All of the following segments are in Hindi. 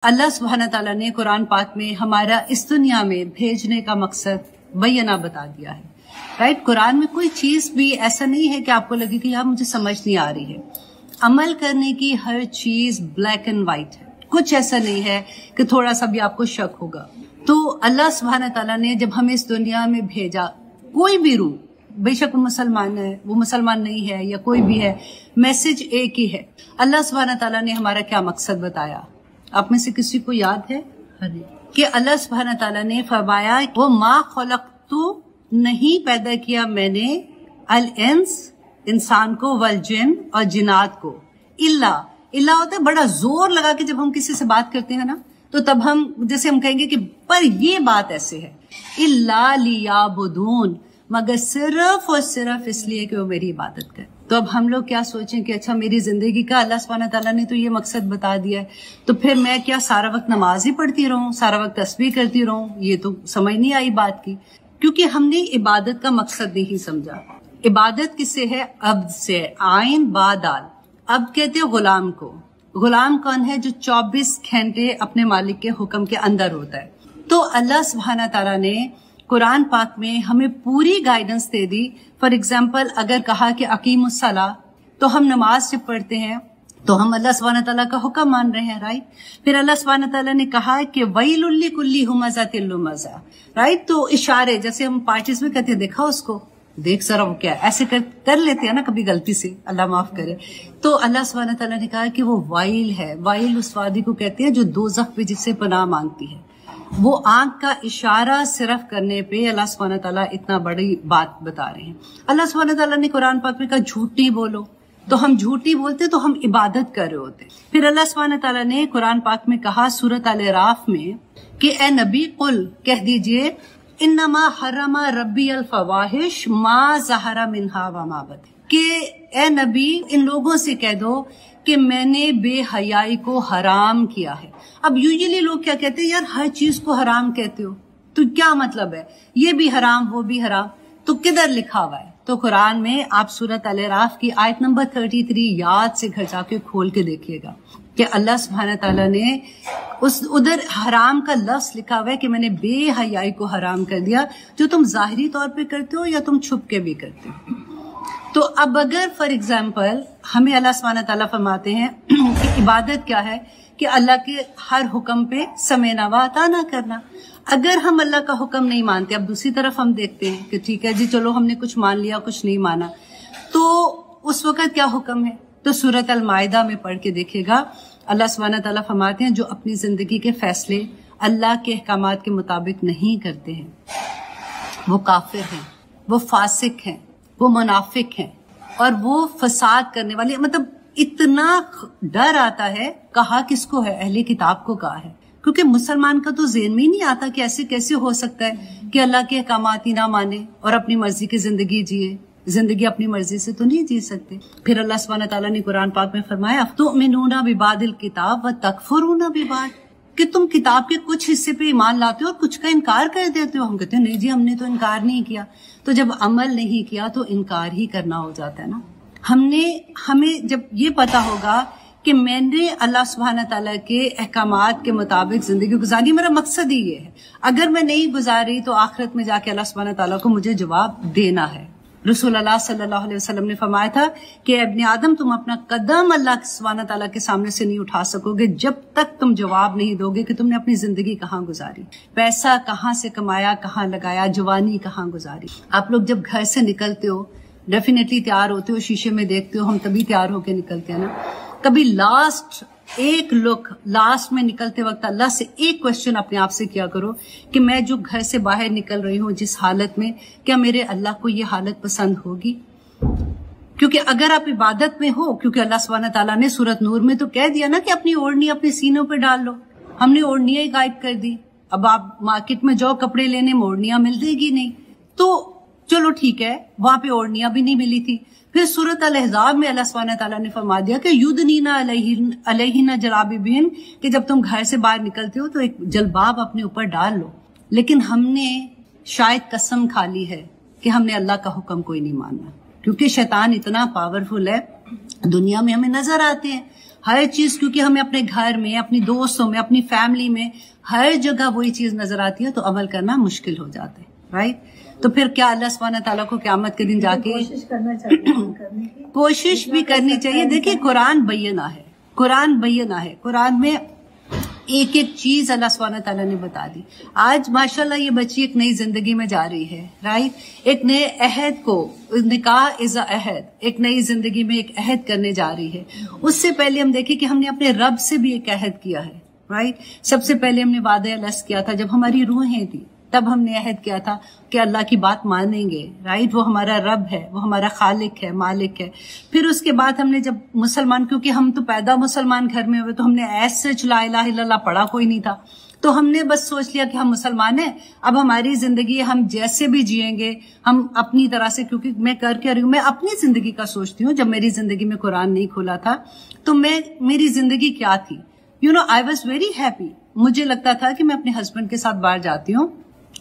अल्लाह सुब्हान ताला ने कुरान पाक में हमारा इस दुनिया में भेजने का मकसद बैना बता दिया है। राइट, कुरान में कोई चीज भी ऐसा नहीं है कि आपको लगे कि यार मुझे समझ नहीं आ रही है। अमल करने की हर चीज ब्लैक एंड व्हाइट है, कुछ ऐसा नहीं है कि थोड़ा सा भी आपको शक होगा। तो अल्लाह सुब्हान ताला ने जब हमें इस दुनिया में भेजा, कोई भी रूह, बेशक वो मुसलमान है, वो मुसलमान नहीं है, या कोई भी है, मैसेज एक ही है। अल्लाह सुब्हान ताला ने हमारा क्या मकसद बताया, आप में से किसी को याद है? कि अल्लाह सुब्हान ताला ने फरमाया वो मा खलक़तु, नहीं पैदा किया मैंने अल इंस, इंसान को, वल जिन, और जिन्नात को, इल्ला होता है बड़ा जोर लगा के जब हम किसी से बात करते हैं ना, तो तब हम जैसे हम कहेंगे कि पर ये बात ऐसे है, इल्ला लियाबुदून, मगर सिर्फ और सिर्फ इसलिए कि वो मेरी इबादत करे। तो अब हम लोग क्या सोचें कि अच्छा मेरी जिंदगी का अल्लाह सुब्हान ताला ने तो ये मकसद बता दिया है, तो फिर मैं क्या सारा वक्त नमाज ही पढ़ती रहूं, सारा वक्त तस्बीह करती रहूं? ये तो समझ नहीं आई बात की, क्योंकि हमने इबादत का मकसद नहीं समझा। इबादत किससे है? अब्द से, आइन बादाल। अब कहते हैं गुलाम को। गुलाम कौन है? जो 24 घंटे अपने मालिक के हुक्म के अंदर होता है। तो अल्लाह सुब्हान ताला ने कुरान पाक में हमें पूरी guidance they the. For example, अगर कहा कि अकीमुस्सला, तो हम नमाज जब पढ़ते हैं तो हम अल्लाह सुब्हान ताला का हुक्म मान रहे हैं, राइट। फिर अल्लाह सुब्हान ताला ने कहा कि वैलुल लिकुल्ली हुमज़तिल लुमज़ा, राइट। तो इशारे, जैसे हम पार्टीज में कहते हैं देखा उसको, देख जरा वो क्या, ऐसे कर लेते हैं ना कभी गलती से, अल्लाह माफ करे। तो अल्लाह सुब्हान ताला ने कहा कि वो वाइल है। वाइल उस वादी को कहते हैं जो दोज़ख पे जिससे पनाह मांगती है। वो आंख का इशारा सिर्फ करने पे अल्लाह सुब्हान ताला इतना बड़ी बात बता रहे हैं। अल्लाह सुब्हान ताला ने कुरान पाक में कहा झूठ नहीं बोलो, तो हम झूठ नहीं बोलते तो हम इबादत कर रहे होते। फिर अल्लाह सुब्हान ताला ने कुरान पाक में कहा सूरत अल राफ में कि ए नबी कुल, कह दीजिए, इन्नमा हर्रमा रब्बी अल फवाहिश मा ज़हरा मिन्हा व मा बतन, कि ए नबी इन लोगों से कह दो कि मैंने बेहयाई को हराम किया है। अब यूजुअली लोग क्या कहते हैं, यार हर चीज को हराम कहते हो तो क्या मतलब है, ये भी हराम वो भी हराम, तो किधर लिखा हुआ है? तो कुरान में आप सूरत अल राफ की आयत नंबर 33 याद से घर जाके खोल के देखिएगा कि अल्लाह सुब्हान ताला ने उधर हराम का लफ्ज लिखा हुआ है कि मैंने बेहयाई को हराम कर दिया, जो तुम जाहिरी तौर पे करते हो या तुम छुप के भी करते हो। तो अब अगर फॉर एग्जाम्पल हमें अल्लाह सुब्हान ताला फरमाते हैं कि इबादत क्या है, कि अल्लाह के हर हुक्म पे समय व अता ना करना। अगर हम अल्लाह का हुक्म नहीं मानते, अब दूसरी तरफ हम देखते हैं कि ठीक है जी चलो हमने कुछ मान लिया कुछ नहीं माना, तो उस वक्त क्या हुक्म है? तो सूरत अल माइदा में पढ़ के देखेगा, अल्लाह सुब्हान ताला फरमाते हैं जो अपनी जिंदगी के फैसले अल्लाह के अहकामात के मुताबिक नहीं करते हैं वो काफिर हैं, वो फासिक हैं, वो मुनाफिक हैं, और वो फसाद करने वाले। मतलब इतना डर आता है, कहा किसको है? अहले किताब को कहा है, क्योंकि मुसलमान का तो ज़हन में ही नहीं आता कि ऐसे कैसे हो सकता है कि अल्लाह के अहकामात ही ना माने और अपनी मर्जी की जिंदगी जिए। जिंदगी अपनी मर्जी से तो नहीं जी सकते। फिर अल्लाह सुब्हान ताला ने कुरान पाक में फरमाया तुमिनूना बिबादिल किताब व तकफुरूना बिबाद, कि तुम किताब के कुछ हिस्से पे ईमान लाते हो और कुछ का इनकार कर देते हो। हम कहते हैं नहीं जी हमने तो इनकार नहीं किया। तो जब अमल नहीं किया तो इनकार ही करना हो जाता है ना। हमें जब ये पता होगा कि मैंने अल्लाह सुब्हान ताला के अहकामात के मुताबिक जिंदगी गुजारी, मेरा मकसद ही ये है। अगर मैं नहीं गुजारी तो आखिरत में जाके अल्लाह सुब्हान ताला को मुझे जवाब देना है। रसूल अल्लाह सल्लल्लाहु अलैहि वसल्लम ने फरमाया था कि इब्ने आदम तुम अपना कदम अल्लाह सुब्हान ताला के सामने से नहीं उठा सकोगे जब तक तुम जवाब नहीं दोगे कि तुमने अपनी जिंदगी कहाँ गुजारी, पैसा कहाँ से कमाया, कहाँ लगाया, जवानी कहाँ गुजारी। आप लोग जब घर से निकलते हो डेफिनेटली तैयार होते हो, शीशे में देखते हो, हम तभी तैयार होके निकलते हैं ना। कभी लास्ट एक लुक, लास्ट में निकलते वक्त अल्लाह से एक क्वेश्चन अपने आप से किया करो कि मैं जो घर से बाहर निकल रही हूँ जिस हालत में, क्या मेरे अल्लाह को ये हालत पसंद होगी? क्योंकि अगर आप इबादत में हो, क्योंकि अल्लाह सुब्हान ताला ने सूरत नूर में तो कह दिया ना कि अपनी ओढ़नी अपने सीनों पे डाल लो, हमने ओढ़नियां ही गायब कर दी। अब आप मार्केट में जाओ कपड़े लेने, ओढ़नियां मिलेगी नहीं, तो चलो ठीक है वहां पे ओढ़नियां भी नहीं मिली थी। फिर सूरत अल अहज़ाब में अल्लाह सुब्हान ताला ने फरमा दिया कि युदनीना अलैहिन्ना जलाबिबिहिन, कि जब तुम घर से बाहर निकलते हो तो एक जलबाब अपने ऊपर डाल लो। लेकिन हमने शायद कसम खा ली है कि हमने अल्लाह का हुक्म कोई नहीं मानना, क्योंकि शैतान इतना पावरफुल है, दुनिया में हमें नजर आते हैं, हर चीज, क्योंकि हमें अपने घर में, अपनी दोस्तों में, अपनी फैमिली में हर जगह वही चीज नजर आती है, तो अमल करना मुश्किल हो जाता है, राइट। तो फिर क्या अल्लाह सुब्हानहू तआला को क़यामत के दिन जाके कोशिश करना चाहिए, कोशिश भी करनी चाहिए। देखिए कुरान बैयना है, कुरान बैयना है, कुरान में एक एक चीज अल्लाह सुब्हानहू तआला ने बता दी। आज माशाल्लाह ये बच्ची एक नई जिंदगी में जा रही है, राइट। एक नए अहद को, निकाह इज अहद, एक नई जिंदगी में एक अहद करने जा रही है। उससे पहले हम देखें कि हमने अपने रब से भी एक अहद किया है, राइट। सबसे पहले हमने वादा अलस किया था जब हमारी रूहें थी, तब हमने अहद किया था कि अल्लाह की बात मानेंगे, राइट। वो हमारा रब है, वो हमारा खालिक है, मालिक है। फिर उसके बाद हमने जब मुसलमान, क्योंकि हम तो पैदा मुसलमान घर में हुए, तो हमने ऐसे ला इलाहा इल्लल्लाह पढ़ा कोई नहीं था, तो हमने बस सोच लिया कि हम मुसलमान हैं, अब हमारी जिंदगी हम जैसे भी जिएंगे हम अपनी तरह से, क्योंकि मैं करके रही हूँ, मैं अपनी जिंदगी का सोचती हूँ। जब मेरी जिंदगी में कुरान नहीं खुला था तो मेरी जिंदगी क्या थी, you know, I was very happy. मुझे लगता था कि मैं अपने हस्बैंड के साथ बाहर जाती हूँ,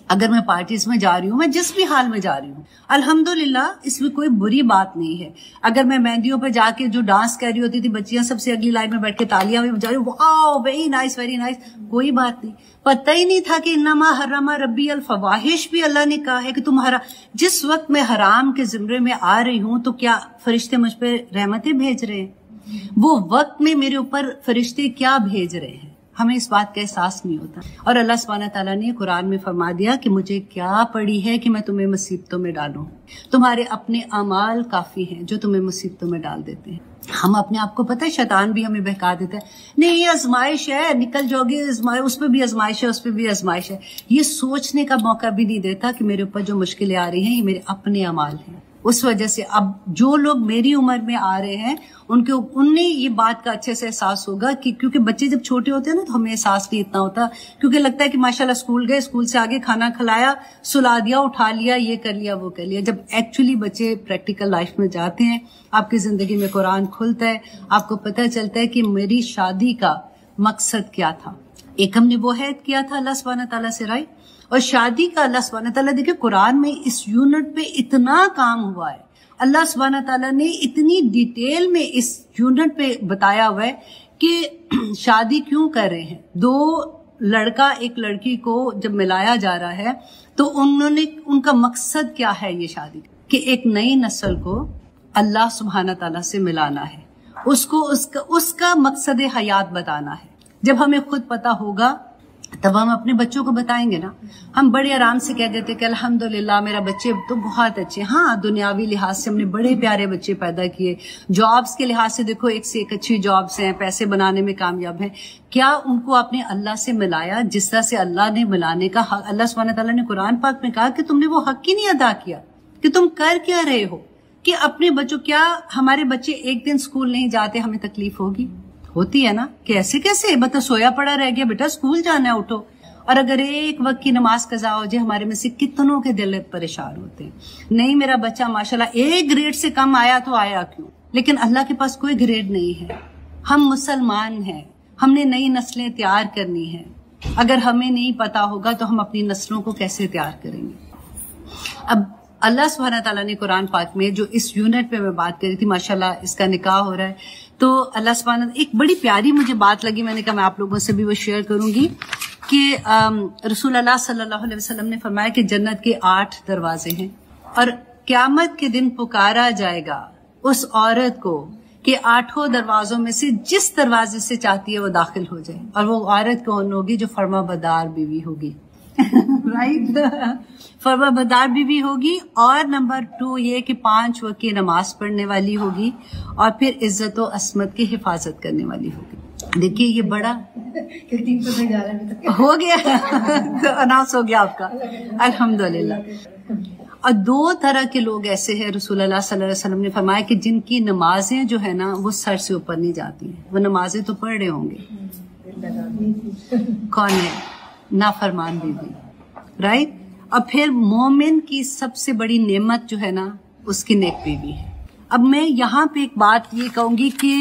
अगर मैं पार्टीज में जा रही हूँ, मैं जिस भी हाल में जा रही हूँ, अल्हम्दुलिल्लाह इसमें कोई बुरी बात नहीं है। अगर मैं मेहंदियों पे जाके जो डांस कर रही होती थी, बच्चियां सबसे अगली लाइन में बैठ के तालियां भी बजा रही, wow very nice very nice, कोई बात नहीं। पता ही नहीं था कि इन्नमा हर्रमा रब्बी अल फवाहिश भी अल्लाह ने कहा है कि तुम्हारा, जिस वक्त मैं हराम के जिम्रे में आ रही हूँ तो क्या फरिश्ते मुझ पे रहमतें भेज रहे हैं? वो वक्त में मेरे ऊपर फरिश्ते क्या भेज रहे हैं, हमें इस बात का एहसास नहीं होता। और अल्लाह सुब्हानहू तआला ने कुरान में फरमा दिया कि मुझे क्या पड़ी है कि मैं तुम्हें मुसीबतों में डालूं, तुम्हारे अपने अमाल काफी हैं जो तुम्हें मुसीबतों में डाल देते हैं। हम अपने आप को, पता है, शैतान भी हमें बहका देता है, नहीं ये आजमाइश है, निकल जाओगे, उस पर भी आजमाइश है, उस पर भी आजमाइश है। ये सोचने का मौका भी नहीं देता कि मेरे ऊपर जो मुश्किलें आ रही हैं ये मेरे अपने अमाल हैं। उस वजह से अब जो लोग मेरी उम्र में आ रहे हैं उनने ये बात का अच्छे से एहसास होगा कि, क्योंकि बच्चे जब छोटे होते हैं ना तो हमें एहसास नहीं इतना होता, क्योंकि लगता है कि माशाल्लाह स्कूल गए, स्कूल से आगे खाना खिलाया, सुला दिया, उठा लिया, ये कर लिया, वो कर लिया। जब एक्चुअली बच्चे प्रैक्टिकल लाइफ में जाते हैं, आपकी जिंदगी में कुरान खुलता है, आपको पता चलता है कि मेरी शादी का मकसद क्या था। एक हमने वो हैद किया था अल्लाह सुब्हानहू तआला से, राइट। और शादी का अल्लाह सुब्हानहू तआला, देखिए कुरान में इस यूनिट पे इतना काम हुआ है, अल्लाह सुब्हानहू तआला ने इतनी डिटेल में इस यूनिट पे बताया हुआ है कि शादी क्यों कर रहे हैं। दो लड़का एक लड़की को जब मिलाया जा रहा है तो उनका मकसद क्या है, ये शादी कि एक नई नस्ल को अल्लाह सुब्हानहू तआला से मिलाना है, उसको उसका मकसद हयात बताना है। जब हमें खुद पता होगा तब हम अपने बच्चों को बताएंगे ना। हम बड़े आराम से कह देते कि अल्हम्दुलिल्लाह मेरा बच्चे तो बहुत अच्छे, हाँ दुनियावी लिहाज से हमने बड़े प्यारे बच्चे पैदा किए, जॉब्स के लिहाज से देखो एक से एक अच्छी जॉब्स हैं, पैसे बनाने में कामयाब हैं। क्या उनको आपने अल्लाह से मिलाया जिस तरह से अल्लाह ने मिलाने का हक, अल्लाह सुब्हानहू तआला ने कुरान पाक में कहा कि तुमने वो हक ही नहीं अदा किया, कि तुम कर क्या रहे हो कि अपने बच्चों, क्या हमारे बच्चे एक दिन स्कूल नहीं जाते हमें तकलीफ होगी? होती है ना, कैसे कैसे बता सोया पड़ा रह गया, बेटा स्कूल जाना है, उठो। और अगर एक वक्त की नमाज कजा हो जाए, हमारे में से कितनों के दिल परेशान होते हैं, नहीं मेरा बच्चा माशाल्लाह एक ग्रेड से कम आया तो आया क्यों, लेकिन अल्लाह के पास कोई ग्रेड नहीं है। हम मुसलमान हैं, हमने नई नस्लें तैयार करनी है। अगर हमें नहीं पता होगा तो हम अपनी नस्लों को कैसे तैयार करेंगे? अब अल्लाह सुब्हानहू तआला ने कुरान पाक में जो इस यूनिट पे मैं बात कर रही थी, माशाल्लाह इसका निकाह हो रहा है, तो अल्लाह सुब्हानहू, एक बड़ी प्यारी मुझे बात लगी, मैंने कहा मैं आप लोगों से भी वो शेयर करूंगी कि रसूल अल्लाह सल्लल्लाहु अलैहि वसल्लम ने फरमाया कि जन्नत के 8 दरवाजे हैं और क़यामत के दिन पुकारा जाएगा उस औरत को कि 8 दरवाजों में से जिस दरवाजे से चाहती है वो दाखिल हो जाए। और वो औरत कौन होगी? जो फर्माबरदार बीवी होगी राइट फर्माबरदार बीवी होगी। और नंबर 2 ये कि 5 वक्त की नमाज पढ़ने वाली होगी और फिर इज्जत और अस्मत की हिफाजत करने वाली होगी। देखिए ये बड़ा हो गया तो अनाउंस हो गया आपका, अल्हम्दुलिल्लाह। और 2 तरह के लोग ऐसे हैं, रसूलुल्लाह सल्लल्लाहु अलैहि वसल्लम ने फरमाया कि जिनकी नमाजें जो है ना वो सर से ऊपर नहीं जाती हैं। वो नमाजें तो पढ़ रहे होंगे, कौन है? नाफरमान बीवी, राइट। और फिर मोमिन की सबसे बड़ी नेमत जो है ना उसकी नेक बीवी है। अब मैं यहाँ पे एक बात ये कहूंगी कि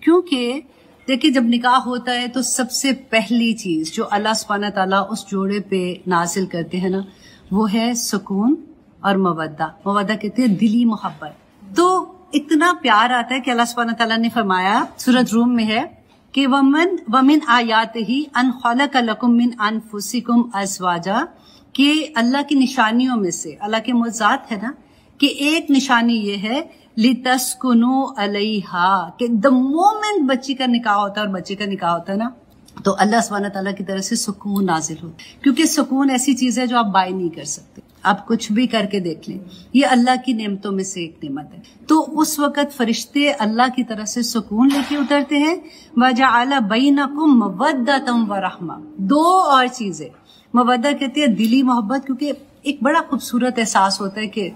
क्योंकि देखिए जब निकाह होता है तो सबसे पहली चीज जो अल्लाह सुब्हानहू तआला उस जोड़े पे नाजिल करते हैं ना वो है सुकून और मवद्दा। मवद्दा कहते हैं दिली मोहब्बत। तो इतना प्यार आता है कि अल्लाह सुब्हानहू तआला ने फरमाया, सूरत रूम में है कि वमिन आयातिही अन खलक लकुम मिन अनफुसिकुम अज़वाजा, कि अल्लाह की निशानियों में से, अल्लाह के मुअज़्ज़ात है ना, कि एक निशानी ये है लितस्कुनु अलैहा, कि द मोमेंट बच्ची का निकाह होता है और बच्चे का निकाह होता है ना, तो अल्लाह सुब्हानहू तआला की तरफ से सुकून नाजिल होता है। क्योंकि सुकून ऐसी चीज है जो आप बाय नहीं कर सकते, आप कुछ भी करके देख लें, ये अल्लाह की नेमतों में से एक नेमत है। तो उस वक्त फरिश्ते अल्लाह की तरफ से सुकून लेके उतरते हैं। वजअल बैनकुम मवद्दतम व रहमा, दो और चीजें, मवद्दा कहते हैं दिली मोहब्बत, क्योंकि एक बड़ा खूबसूरत एहसास होता है कि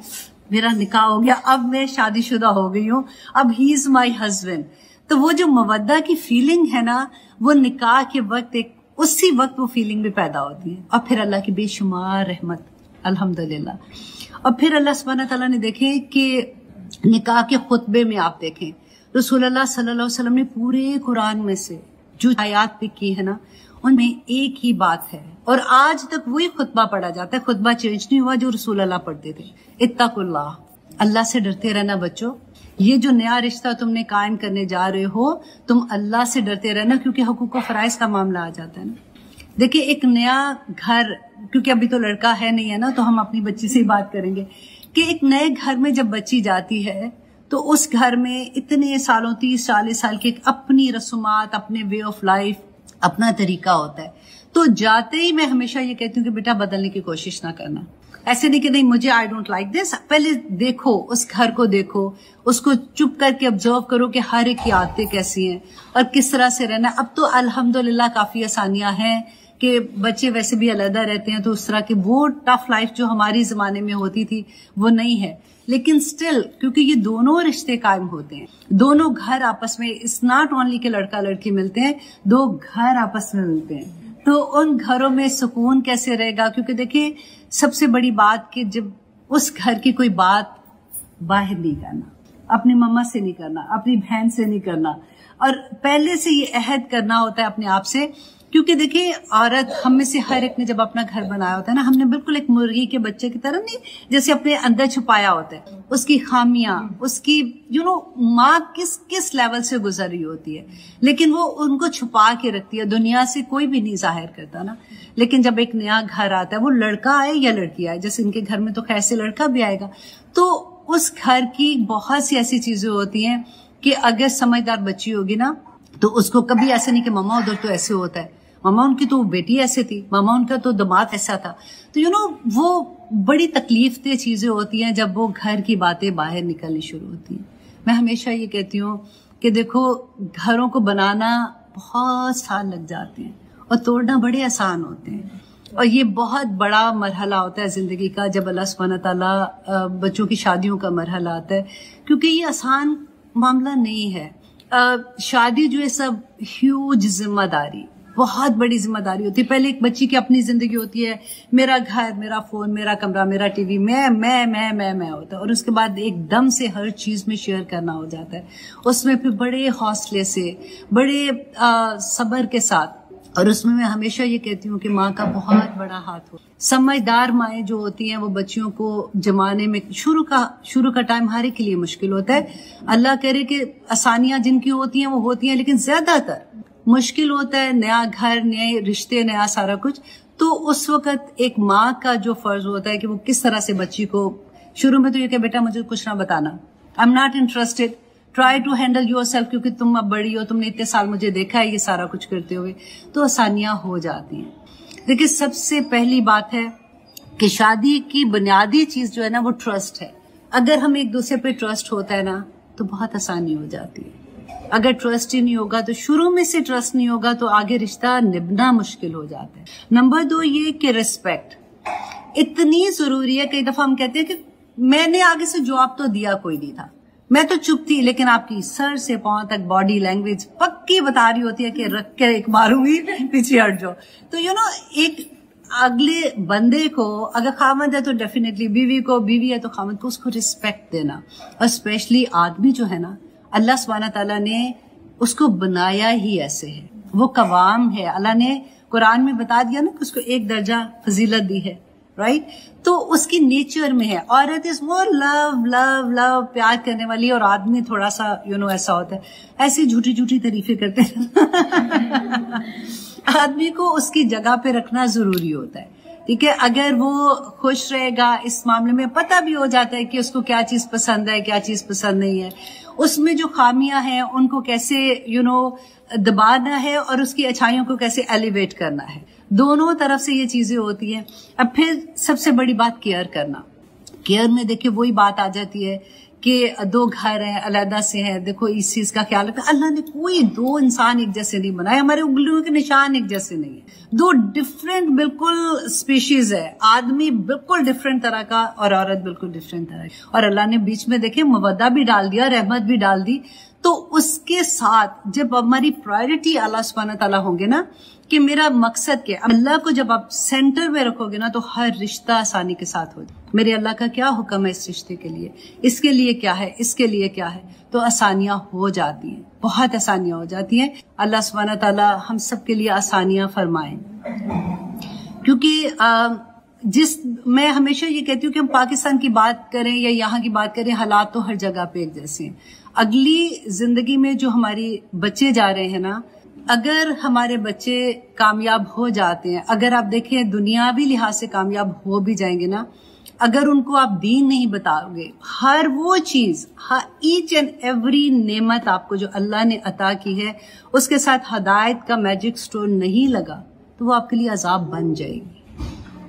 मेरा निकाह हो गया, अब मैं शादीशुदा हो गई हूँ, अब ही इज माई हस्बैंड। तो वो जो मवद्दा की फीलिंग है ना, वो निकाह के वक्त एक उसी वक्त वो फीलिंग भी पैदा होती है। और फिर अल्लाह की बेशुमार रहमत, अल्हम्दुलिल्लाह। और फिर अल्लाह सुब्हानहू तआला ने देखे कि निकाह के खुतबे में आप देखें, रसूलुल्लाह सल्लल्लाहु अलैहि वसल्लम ने पूरे कुरान में से जो आयात पिक की है ना, उनमें एक ही बात है और आज तक वही खुतबा पढ़ा जाता है, खुतबा चेंज नहीं हुआ जो रसूलुल्लाह पढ़ते थे। इत्तकुल्लाह, अल्लाह से डरते रहना बच्चों। ये जो नया रिश्ता तुमने कायम करने जा रहे हो, तुम अल्लाह से डरते रहना, क्योंकि हुकूक व फराइज का मामला आ जाता है ना। देखिए एक नया घर, क्योंकि अभी तो लड़का है नहीं है ना, तो हम अपनी बच्ची से ही बात करेंगे कि एक नए घर में जब बच्ची जाती है तो उस घर में इतने सालों 30-40 साल की अपनी रसूमात, अपने वे ऑफ लाइफ, अपना तरीका होता है। तो जाते ही मैं हमेशा ये कहती हूँ कि बेटा बदलने की कोशिश ना करना। ऐसे नहीं कि नहीं मुझे आई डोंट लाइक दिस, पहले देखो उस घर को, देखो उसको, चुप करके ऑब्जर्व करो कि हर एक की आदतें कैसी हैं और किस तरह से रहना। अब तो अल्हम्दुलिल्लाह काफी आसानियां हैं कि बच्चे वैसे भी अलग रहते हैं, तो उस तरह की वो टफ लाइफ जो हमारी जमाने में होती थी वो नहीं है। लेकिन स्टिल, क्योंकि ये दोनों रिश्ते कायम होते हैं, दोनों घर आपस में, इट्स नॉट ओनली के लड़का लड़की मिलते हैं, दो घर आपस में मिलते हैं, तो उन घरों में सुकून कैसे रहेगा। क्योंकि देखिए सबसे बड़ी बात कि जब उस घर की कोई बात बाहर नहीं करना, अपनी मम्मा से नहीं करना, अपनी बहन से नहीं करना, और पहले से ये अहद करना होता है अपने आप से। क्योंकि देखिए औरत, हम में से हर एक ने जब अपना घर बनाया होता है ना, हमने बिल्कुल एक मुर्गी के बच्चे की तरह नहीं, जैसे अपने अंदर छुपाया होता है उसकी खामियां, उसकी माँ किस किस लेवल से गुजर रही होती है, लेकिन वो उनको छुपा के रखती है, दुनिया से कोई भी नहीं जाहिर करता ना। लेकिन जब एक नया घर आता है, वो लड़का आए या लड़की आए, जैसे इनके घर में तो खैर से लड़का भी आएगा, तो उस घर की बहुत सी ऐसी चीजें होती हैं कि अगर समझदार बच्ची होगी ना, तो उसको कभी ऐसे नहीं कि मम्मा उधर तो ऐसे होता है, मामा उनकी तो बेटी ऐसे थी, मामा उनका तो दामाद ऐसा था। तो वो बड़ी तकलीफ दे चीजें होती हैं जब वो घर की बातें बाहर निकलनी शुरू होती हैं। मैं हमेशा ये कहती हूँ कि देखो घरों को बनाना बहुत साल लग जाते हैं और तोड़ना बड़े आसान होते हैं, और ये बहुत बड़ा मरहला होता है जिंदगी का जब अल्लाह सुब्हानहू तआला बच्चों की शादियों का मरहला आता है, क्योंकि ये आसान मामला नहीं है। शादी जो है सब ह्यूज जिम्मेदारी, बहुत बड़ी जिम्मेदारी होती है। पहले एक बच्ची की अपनी जिंदगी होती है, मेरा घर, मेरा फोन, मेरा कमरा, मेरा टीवी, मैं होता है, और उसके बाद एकदम से हर चीज में शेयर करना हो जाता है। उसमें फिर बड़े हौसले से, बड़े सब्र के साथ, और उसमें मैं हमेशा ये कहती हूँ कि माँ का बहुत बड़ा हाथ हो। समझदार माएँ जो होती हैं वो बच्चियों को जमाने में शुरू का टाइम हर एक के लिए मुश्किल होता है। अल्लाह करे कि आसानियां जिनकी होती हैं वो होती हैं, लेकिन ज्यादातर मुश्किल होता है। नया घर, नए रिश्ते, नया सारा कुछ। तो उस वक्त एक माँ का जो फर्ज होता है कि वो किस तरह से बच्ची को, शुरू में तो ये कि बेटा मुझे कुछ ना बताना, I am not interested, try to handle yourself, क्योंकि तुम अब बड़ी हो, तुमने इतने साल मुझे देखा है ये सारा कुछ करते हुए, तो आसानियां हो जाती हैं। देखिए सबसे पहली बात है कि शादी की बुनियादी चीज जो है ना वो ट्रस्ट है। अगर हम एक दूसरे पे ट्रस्ट होता है ना तो बहुत आसानी हो जाती है। अगर ट्रस्ट ही नहीं होगा, तो शुरू में से ट्रस्ट नहीं होगा, तो आगे रिश्ता निभना मुश्किल हो जाता है। नंबर 2 ये कि रिस्पेक्ट इतनी जरूरी है। कई दफा हम कहते हैं कि मैंने आगे से जवाब तो दिया कोई नहीं था, मैं तो चुप थी, लेकिन आपकी सर से पांव तक बॉडी लैंग्वेज पक्की बता रही होती है कि रख के एक मारूंगी, पीछे हट जाओ। तो एक अगले बंदे को अगर खामद है तो डेफिनेटली, बीवी को, बीवी है तो खामद को, उसको रिस्पेक्ट देना। और स्पेशली आदमी जो है ना, अल्लाह सुब्हानहू तआला ने उसको बनाया ही ऐसे है, वो कवाम है। अल्लाह ने कुरान में बता दिया ना कि उसको एक दर्जा फजीलत दी है, राइट तो उसकी नेचर में है। औरत इज वो लव लव लव प्यार करने वाली, और आदमी थोड़ा सा ऐसा होता है, ऐसी झूठी झूठी तारीफें करते हैं। आदमी को उसकी जगह पे रखना जरूरी होता है, ठीक है। अगर वो खुश रहेगा इस मामले में, पता भी हो जाता है कि उसको क्या चीज पसंद है क्या चीज पसंद नहीं है, उसमें जो खामियां हैं उनको कैसे दबाना है और उसकी अच्छाइयों को कैसे एलिवेट करना है। दोनों तरफ से ये चीजें होती हैं। अब फिर सबसे बड़ी बात केयर करना। केयर में देखिए वही बात आ जाती है कि दो घर हैं, अलग से हैं, देखो इस चीज का ख्याल रखना। अल्लाह ने कोई दो इंसान एक जैसे नहीं बनाए, हमारे उंगलियों के निशान एक जैसे नहीं है, दो डिफरेंट बिल्कुल स्पीशीज है। आदमी बिल्कुल डिफरेंट तरह का और औरत बिल्कुल डिफरेंट तरह की, और अल्लाह ने बीच में देखे मवद्दा भी डाल दिया, रहमत भी डाल दी। तो उसके साथ जब हमारी प्रायोरिटी अल्लाह सुब्हानहू तआला होंगे ना, कि मेरा मकसद क्या, अल्लाह को जब आप सेंटर में रखोगे ना, तो हर रिश्ता आसानी के साथ हो। मेरे अल्लाह का क्या हुक्म है इस रिश्ते के लिए, इसके लिए क्या है, इसके लिए क्या है, तो आसानियां हो जाती हैं, बहुत आसानियां हो जाती हैं। अल्लाह सुब्हानहू तआला हम सब के लिए आसानियां फरमाएं। क्योंकि मैं हमेशा ये कहती हूँ कि हम पाकिस्तान की बात करें या यहाँ की बात करें, हालात तो हर जगह पे एक जैसे हैं। अगली जिंदगी में जो हमारी बच्चे जा रहे हैं ना, अगर हमारे बच्चे कामयाब हो जाते हैं, अगर आप देखें दुनियावी लिहाज से कामयाब हो भी जाएंगे ना, अगर उनको आप दीन नहीं बताओगे, हर वो चीज, ईच एंड एवरी नेमत आपको जो अल्लाह ने अता की है, उसके साथ हदायत का मैजिक स्टोन नहीं लगा, तो वो आपके लिए अजाब बन जाएगी।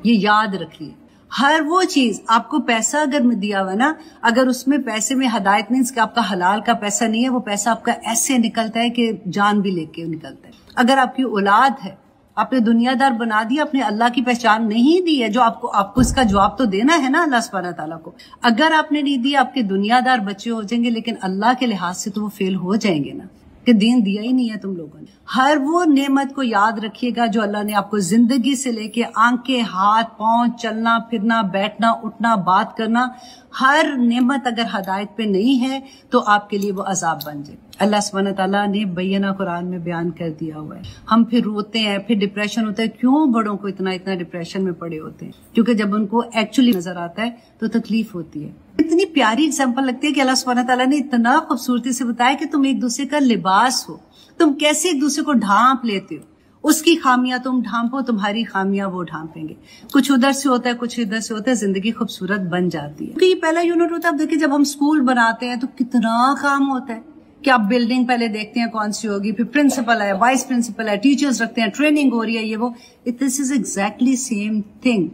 ये याद रखिए। हर वो चीज, आपको पैसा अगर दिया हुआ ना, अगर उसमें पैसे में हदायत नहीं, कि आपका हलाल का पैसा नहीं है, वो पैसा आपका ऐसे निकलता है कि जान भी लेके निकलता है। अगर आपकी औलाद है, आपने दुनियादार बना दिया, आपने अल्लाह की पहचान नहीं दी है, जो आपको इसका जवाब तो देना है ना अल्लाह सुब्हानहू तआला को। अगर आपने नहीं दिया, आपके दुनियादार बच्चे हो जाएंगे, लेकिन अल्लाह के लिहाज से तो वो फेल हो जाएंगे ना, कि दीन दिया ही नहीं है तुम लोगों ने। हर वो नेमत को याद रखिएगा जो अल्लाह ने आपको जिंदगी से लेके आंखें, हाथ, पांव, चलना फिरना, बैठना उठना, बात करना, हर नेमत अगर हदायत पे नहीं है तो आपके लिए वो अजाब बन जाए। अल्लाह सुब्हानहू तआला ने बैना कुरान में बयान कर दिया हुआ है। हम फिर रोते हैं, फिर डिप्रेशन होता है। क्यों बड़ों को इतना डिप्रेशन में पड़े होते हैं? क्योंकि जब उनको एक्चुअली नजर आता है तो तकलीफ होती है। इतनी प्यारी एग्जाम्पल लगती है कि अल्लाह सुब्हानहू तआला ने इतना खूबसूरती से बताया कि तुम एक दूसरे का लिबास हो, तुम कैसे एक दूसरे को ढांप लेते हो। उसकी खामियां तुम ढांपो, तुम्हारी खामियां वो ढांपेंगे। कुछ उधर से होता है, कुछ इधर से होता है, जिंदगी खूबसूरत बन जाती है। क्योंकि ये पहला यूनिट होता है। अब देखिए, जब हम स्कूल बनाते हैं तो कितना काम होता है कि आप बिल्डिंग पहले देखते हैं कौन सी होगी, फिर प्रिंसिपल है, वाइस प्रिंसिपल है, टीचर्स रखते हैं, ट्रेनिंग हो रही है, ये वो। This is exactly same thing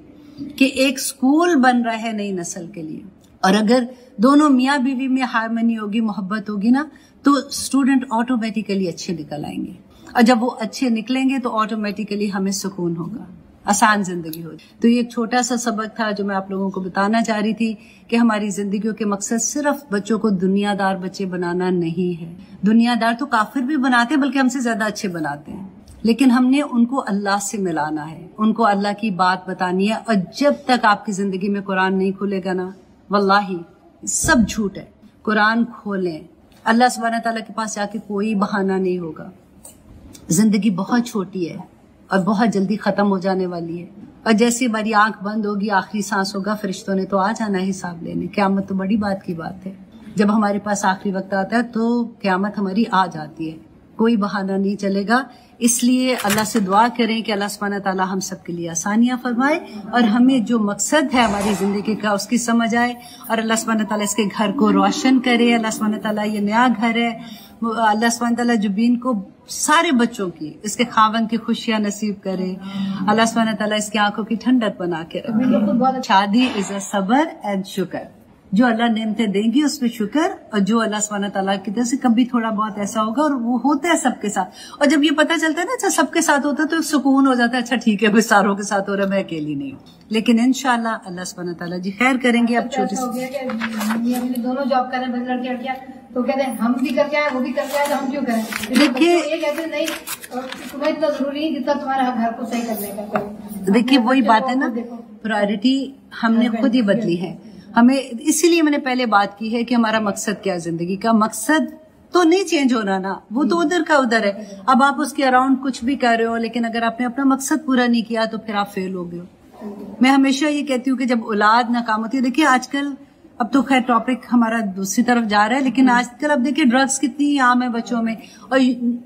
कि एक स्कूल बन रहा है नई नस्ल के लिए, और अगर दोनों मियाँ बीवी में हार्मनी होगी, मोहब्बत होगी ना, तो स्टूडेंट ऑटोमेटिकली अच्छे निकल आएंगे। और जब वो अच्छे निकलेंगे तो ऑटोमेटिकली हमें सुकून होगा, आसान जिंदगी होगी। तो ये एक छोटा सा सबक था जो मैं आप लोगों को बताना चाह रही थी कि हमारी जिंदगियों के मकसद सिर्फ बच्चों को दुनियादार बच्चे बनाना नहीं है। दुनियादार तो काफिर भी बनाते हैं, बल्कि हमसे ज्यादा अच्छे बनाते हैं, लेकिन हमने उनको अल्लाह से मिलाना है, उनको अल्लाह की बात बतानी है। और जब तक आपकी जिंदगी में कुरान नहीं खुलेगा ना, वल्लाही सब झूठ है। कुरान खोलें, अल्लाह सुब्हानहू तआला के पास जाके कोई बहाना नहीं होगा। जिंदगी बहुत छोटी है और बहुत जल्दी खत्म हो जाने वाली है, और जैसे हमारी आंख बंद होगी, आखिरी सांस होगा, फरिश्तों ने तो आ जाना है हिसाब लेने। क़यामत तो बड़ी बात की बात है। जब हमारे पास आखिरी वक्त आता है तो क़यामत हमारी आ जाती है, कोई बहाना नहीं चलेगा। इसलिए अल्लाह से दुआ करें कि अल्लाह सुब्हानहू तआला हम सब के लिए आसानियां फरमाए और हमें जो मकसद है हमारी जिंदगी का उसकी समझ आए, और अल्लाह सुब्हानहू तआला इसके घर को रोशन करे। अल्लाह सुब्हानहू तआला ये नया घर है, अल्लाह सुब्हानहू तआला जुबीन को सारे बच्चों की, इसके खावन की खुशियां नसीब करे। अल्लाह सुब्हानहू तआला इसकी आंखों की ठंडक बना के रखे। शादी इज अ सबर एंड शुक्र। जो अल्लाह नेमतें देंगी उसमें शुक्र, और जो अल्लाह सुब्हानहू तआला की तरफ से कभी थोड़ा बहुत ऐसा होगा, और वो होता है सबके साथ। और जब ये पता चलता है ना, अच्छा सबके साथ होता है, तो सुकून हो जाता है। अच्छा ठीक है, सारों के साथ हो रहा है, मैं अकेली नहीं हूँ। लेकिन इंशाल्लाह अल्लाह सुब्हानहू तआला जी खैर करेंगे। अब छोटी सी दोनों जॉब कर रहे हैं, लड़के लड़कियां, तो कहते हैं हम भी करके आए, वो भी करके आए, तो हम क्यों करें? देखिए, ये कहते नहीं, तुम्हें इतना जरूरी है जितना तुम्हारा घर को सही करने का। देखिए वही बात है ना, प्रायोरिटी हमने खुद ही बदली है। हमें इसीलिए मैंने पहले बात की है कि हमारा मकसद क्या है। जिंदगी का मकसद तो नहीं चेंज हो रहा ना, वो तो उधर का उधर है। अब आप उसके अराउंड कुछ भी कर रहे हो, लेकिन अगर आपने अपना मकसद पूरा नहीं किया तो फिर आप फेल हो गए हो। मैं हमेशा ये कहती हूँ कि जब औलाद नाकाम होती है, देखिए आजकल, अब तो खैर टॉपिक हमारा दूसरी तरफ जा रहा है, लेकिन आजकल अब देखिए ड्रग्स कितनी आम है बच्चों में। और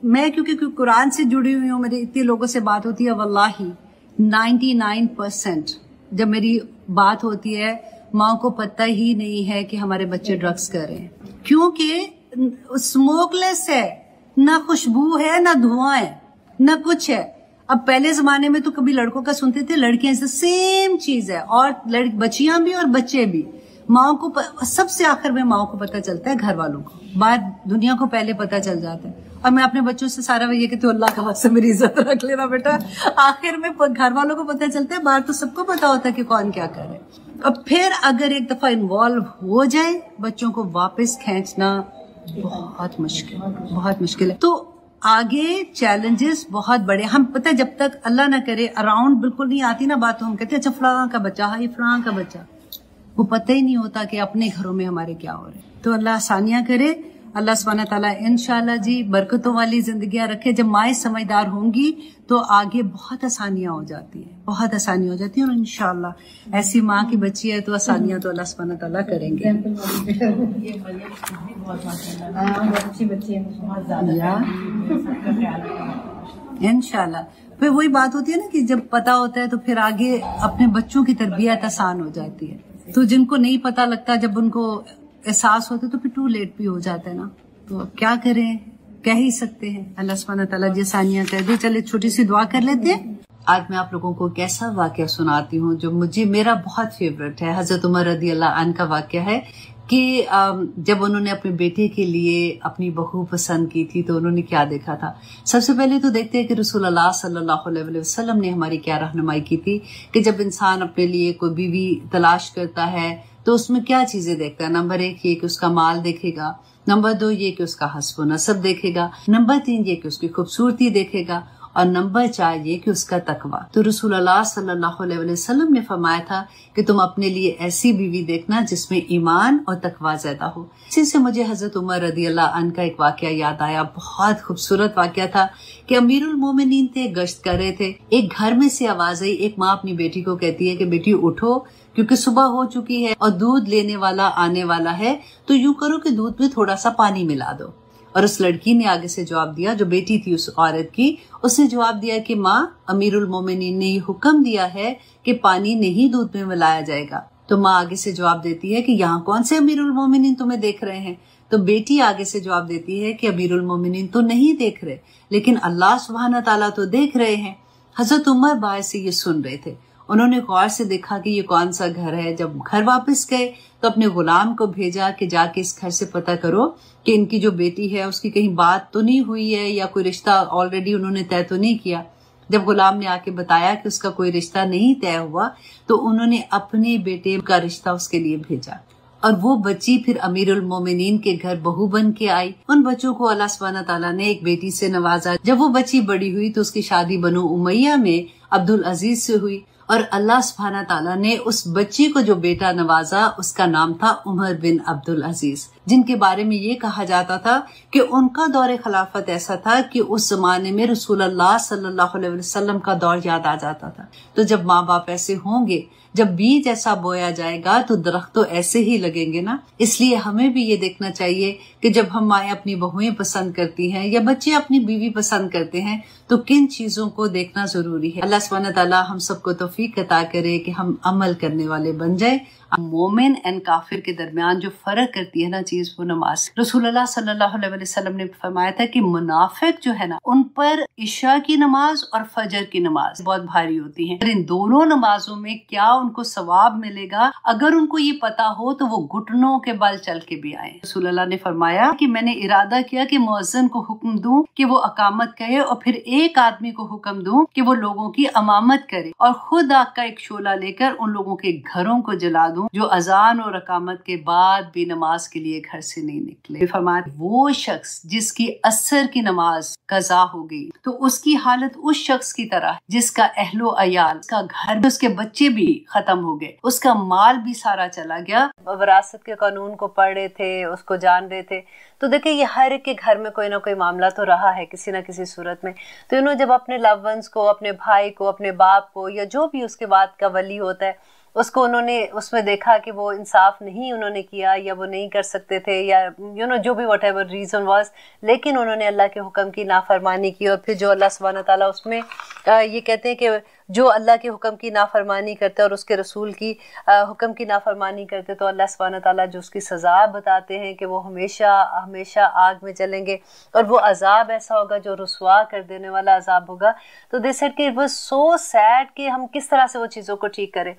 मैं क्योंकि कुरान से जुड़ी हुई हूँ, मेरे इतने लोगों से बात होती है, वल्लाही 99% जब मेरी बात होती है, माँ को पता ही नहीं है कि हमारे बच्चे ड्रग्स कर रहे हैं, क्योंकि स्मोकलेस है, ना खुशबू है, ना धुआं है, ना कुछ है। अब पहले जमाने में तो कभी लड़कों का सुनते थे, लड़कियां सेम चीज है, और बच्चियां भी और बच्चे भी। माँ को सबसे आखिर में माँ को पता चलता है, घर वालों को, बाहर दुनिया को पहले पता चल जाता है। और मैं अपने बच्चों से सारा ये कहती हूँ, अल्लाह का वास्ते मेरी इज्जत रख लेना बेटा, आखिर में घर वालों को पता चलता है, बाहर तो सबको पता होता है कि कौन क्या करे। अब फिर अगर एक दफा इन्वॉल्व हो जाए, बच्चों को वापस खींचना बहुत मुश्किल है। तो आगे चैलेंजेस बहुत बड़े। हम पता है, जब तक अल्लाह ना करे अराउंड बिल्कुल नहीं आती ना बात, तो हम कहते हैं अच्छा फलां का बच्चा, हाँ ये फलां का बच्चा, वो पता ही नहीं होता कि अपने घरों में हमारे क्या हो रहे हैं। तो अल्लाह आसानियां करे, अल्लाह सुब्हानहू तआला इंशाअल्लाह जी बरकतों वाली जिंदगियां रखे। जब माएं समझदार होंगी तो आगे बहुत आसानियां हो जाती हैं, बहुत आसानियां हो जाती हैं। और इंशाअल्लाह ऐसी माँ की बच्ची है तो आसानियां तो अल्लाह सुब्हानहू तआला करेंगे। इंशाअल्लाह। फिर वही बात होती है ना कि जब पता होता है तो फिर आगे अपने बच्चों की तरबियत आसान हो जाती है। तो जिनको नहीं पता लगता, जब उनको एहसास होता है तो फिर टू लेट भी हो जाता है ना। तो क्या करें, कह ही सकते हैं, अल्लाह सुब्हानहू तआला जी आसानियां कर दे। चले छोटी सी दुआ कर लेते हैं। आज मैं आप लोगों को एक ऐसा वाकया सुनाती हूँ जो मेरा बहुत फेवरेट है। हजरत उमर रदी अल्लाह अन्हु का वाकया है कि जब उन्होंने अपने बेटे के लिए अपनी बहू पसंद की थी तो उन्होंने क्या देखा था। सबसे पहले तो देखते हैं कि रसूलुल्लाह सल्लल्लाहु अलैहि वसल्लम ने हमारी क्या रहनुमाई की थी कि जब इंसान अपने लिए कोई बीवी तलाश करता है तो उसमें क्या चीजें देखता है। नंबर 1 ये कि उसका माल देखेगा, नंबर 2 ये कि उसका हस्ब नसब देखेगा, नंबर 3 ये कि उसकी खूबसूरती देखेगा, और नंबर 4 ये कि उसका तकवा। तो रसूलुल्लाह सल्लल्लाहु अलैहि वसल्लम ने फरमाया था कि तुम अपने लिए ऐसी बीवी देखना जिसमें ईमान और तकवा ज्यादा हो। इसी से मुझे हजरत उमर रदी अल्लाह अन्हु का एक वाकया याद आया। बहुत खूबसूरत वाकया था कि अमीरुल मोमिनीन थे, गश्त कर रहे थे। एक घर में से आवाज आई। एक माँ अपनी बेटी को कहती है कि बेटी उठो, क्योंकि सुबह हो चुकी है और दूध लेने वाला आने वाला है, तो यूं करो कि दूध में थोड़ा सा पानी मिला दो। और उस लड़की ने आगे से जवाब दिया, जो बेटी थी उस औरत की, उसने जवाब दिया कि माँ, अमीरुल मोमिनीन ने ये हुक्म दिया है कि पानी नहीं दूध में मिलाया जाएगा। तो माँ आगे से जवाब देती है कि यहाँ कौन से अमीरुल मोमिनीन तुम्हें देख रहे हैं। तो बेटी आगे से जवाब देती है कि अमीरुल मोमिनीन तो नहीं देख रहे, लेकिन अल्लाह सुब्हानहू तआला तो देख रहे हैं। हजरत उमर बाहर से ये सुन रहे थे। उन्होंने गौर से देखा कि ये कौन सा घर है। जब घर वापस गए तो अपने गुलाम को भेजा कि जाके इस घर से पता करो कि इनकी जो बेटी है उसकी कहीं बात तो नहीं हुई है या कोई रिश्ता ऑलरेडी उन्होंने तय तो नहीं किया। जब गुलाम ने आके बताया कि उसका कोई रिश्ता नहीं तय हुआ तो उन्होंने अपने बेटे का रिश्ता उसके लिए भेजा, और वो बच्ची फिर अमीरुल मोमिनीन के घर बहू बन के आई। उन बच्चों को अल्लाह सुब्हानहू तआला ने एक बेटी से नवाजा। जब वो बच्ची बड़ी हुई तो उसकी शादी बनु उमैया में अब्दुल अजीज से हुई, और अल्लाह सुब्हानहू तआला ने उस बच्ची को जो बेटा नवाजा उसका नाम था उमर बिन अब्दुल अजीज, जिनके बारे में ये कहा जाता था कि उनका दौर खिलाफत ऐसा था कि उस जमाने में रसूलुल्लाह सल्लल्लाहु अलैहि वसल्लम का दौर याद आ जाता था। तो जब माँ बाप ऐसे होंगे, जब बीज ऐसा बोया जाएगा तो दरख्त तो ऐसे ही लगेंगे ना। इसलिए हमें भी ये देखना चाहिए कि जब हम माएँ अपनी बहुएं पसंद करती हैं या बच्चे अपनी बीवी पसंद करते हैं तो किन चीजों को देखना जरूरी है। अल्लाह सुब्हानहू तआला हम सबको तौफीक अता करे कि हम अमल करने वाले बन जाए। मोमिन एंड काफिर के दरमियान जो फर्क करती है ना चीज, वो नमाज। रसूलुल्लाह सल्लल्लाहु अलैहि वसल्लम ने फरमाया था कि मुनाफिक जो है ना, उन पर इशा की नमाज और फजर की नमाज बहुत भारी होती है। इन दोनों नमाजों में क्या उनको सवाब मिलेगा, अगर उनको ये पता हो तो वो घुटनों के बल चल के भी आए। रसूलुल्लाह ने फरमाया कि मैंने इरादा किया कि मुअज्जिन को हुक्म दूं कि वो अकामत कहे, और फिर एक आदमी को हुक्म दूं कि वो लोगों की अमामत करे, और खुद आग का एक शोला लेकर उन लोगों के घरों को जला दूं हूँ जो अजान और अकामत के बाद भी नमाज के लिए घर से नहीं निकले। फरमाते वो शख्स जिसकी असर की नमाज कज़ा हो गई तो उसकी हालत उस शख्स की तरह जिसका अहलो अयाल, उसका घर, उसके बच्चे भी खत्म हो गए, उसका माल भी सारा चला गया। विरासत के कानून को पढ़ रहे थे, उसको जान रहे थे। तो देखिए ये हर एक के घर में कोई ना कोई मामला तो रहा है किसी ना किसी सूरत में। तो इन्होंने जब अपने लव वंस को, अपने भाई को, अपने बाप को या जो भी उसके बाद का वली होता है उसको उन्होंने उसमें देखा कि वो इंसाफ नहीं उन्होंने किया या वो नहीं कर सकते थे या जो भी वट एवर रीज़न वाज, लेकिन उन्होंने अल्लाह के हुक्म की नाफरमानी की। और फिर जो अल्लाह सुब्हानहू व तआला उसमें ये कहते हैं कि जो अल्लाह के हुक्म की नाफरमानी करते और उसके रसूल की हुक्म की नाफरमानी करते तो अल्लाह सुब्हानहू व तआला जो उसकी सज़ा बताते हैं कि वो हमेशा हमेशा आग में जलेंगे और वो अजाब ऐसा होगा जो रुसवा कर देने वाला अजाब होगा। तो दे सेड कि इट वाज सो सैड कि हम किस तरह से वो चीज़ों को ठीक करें।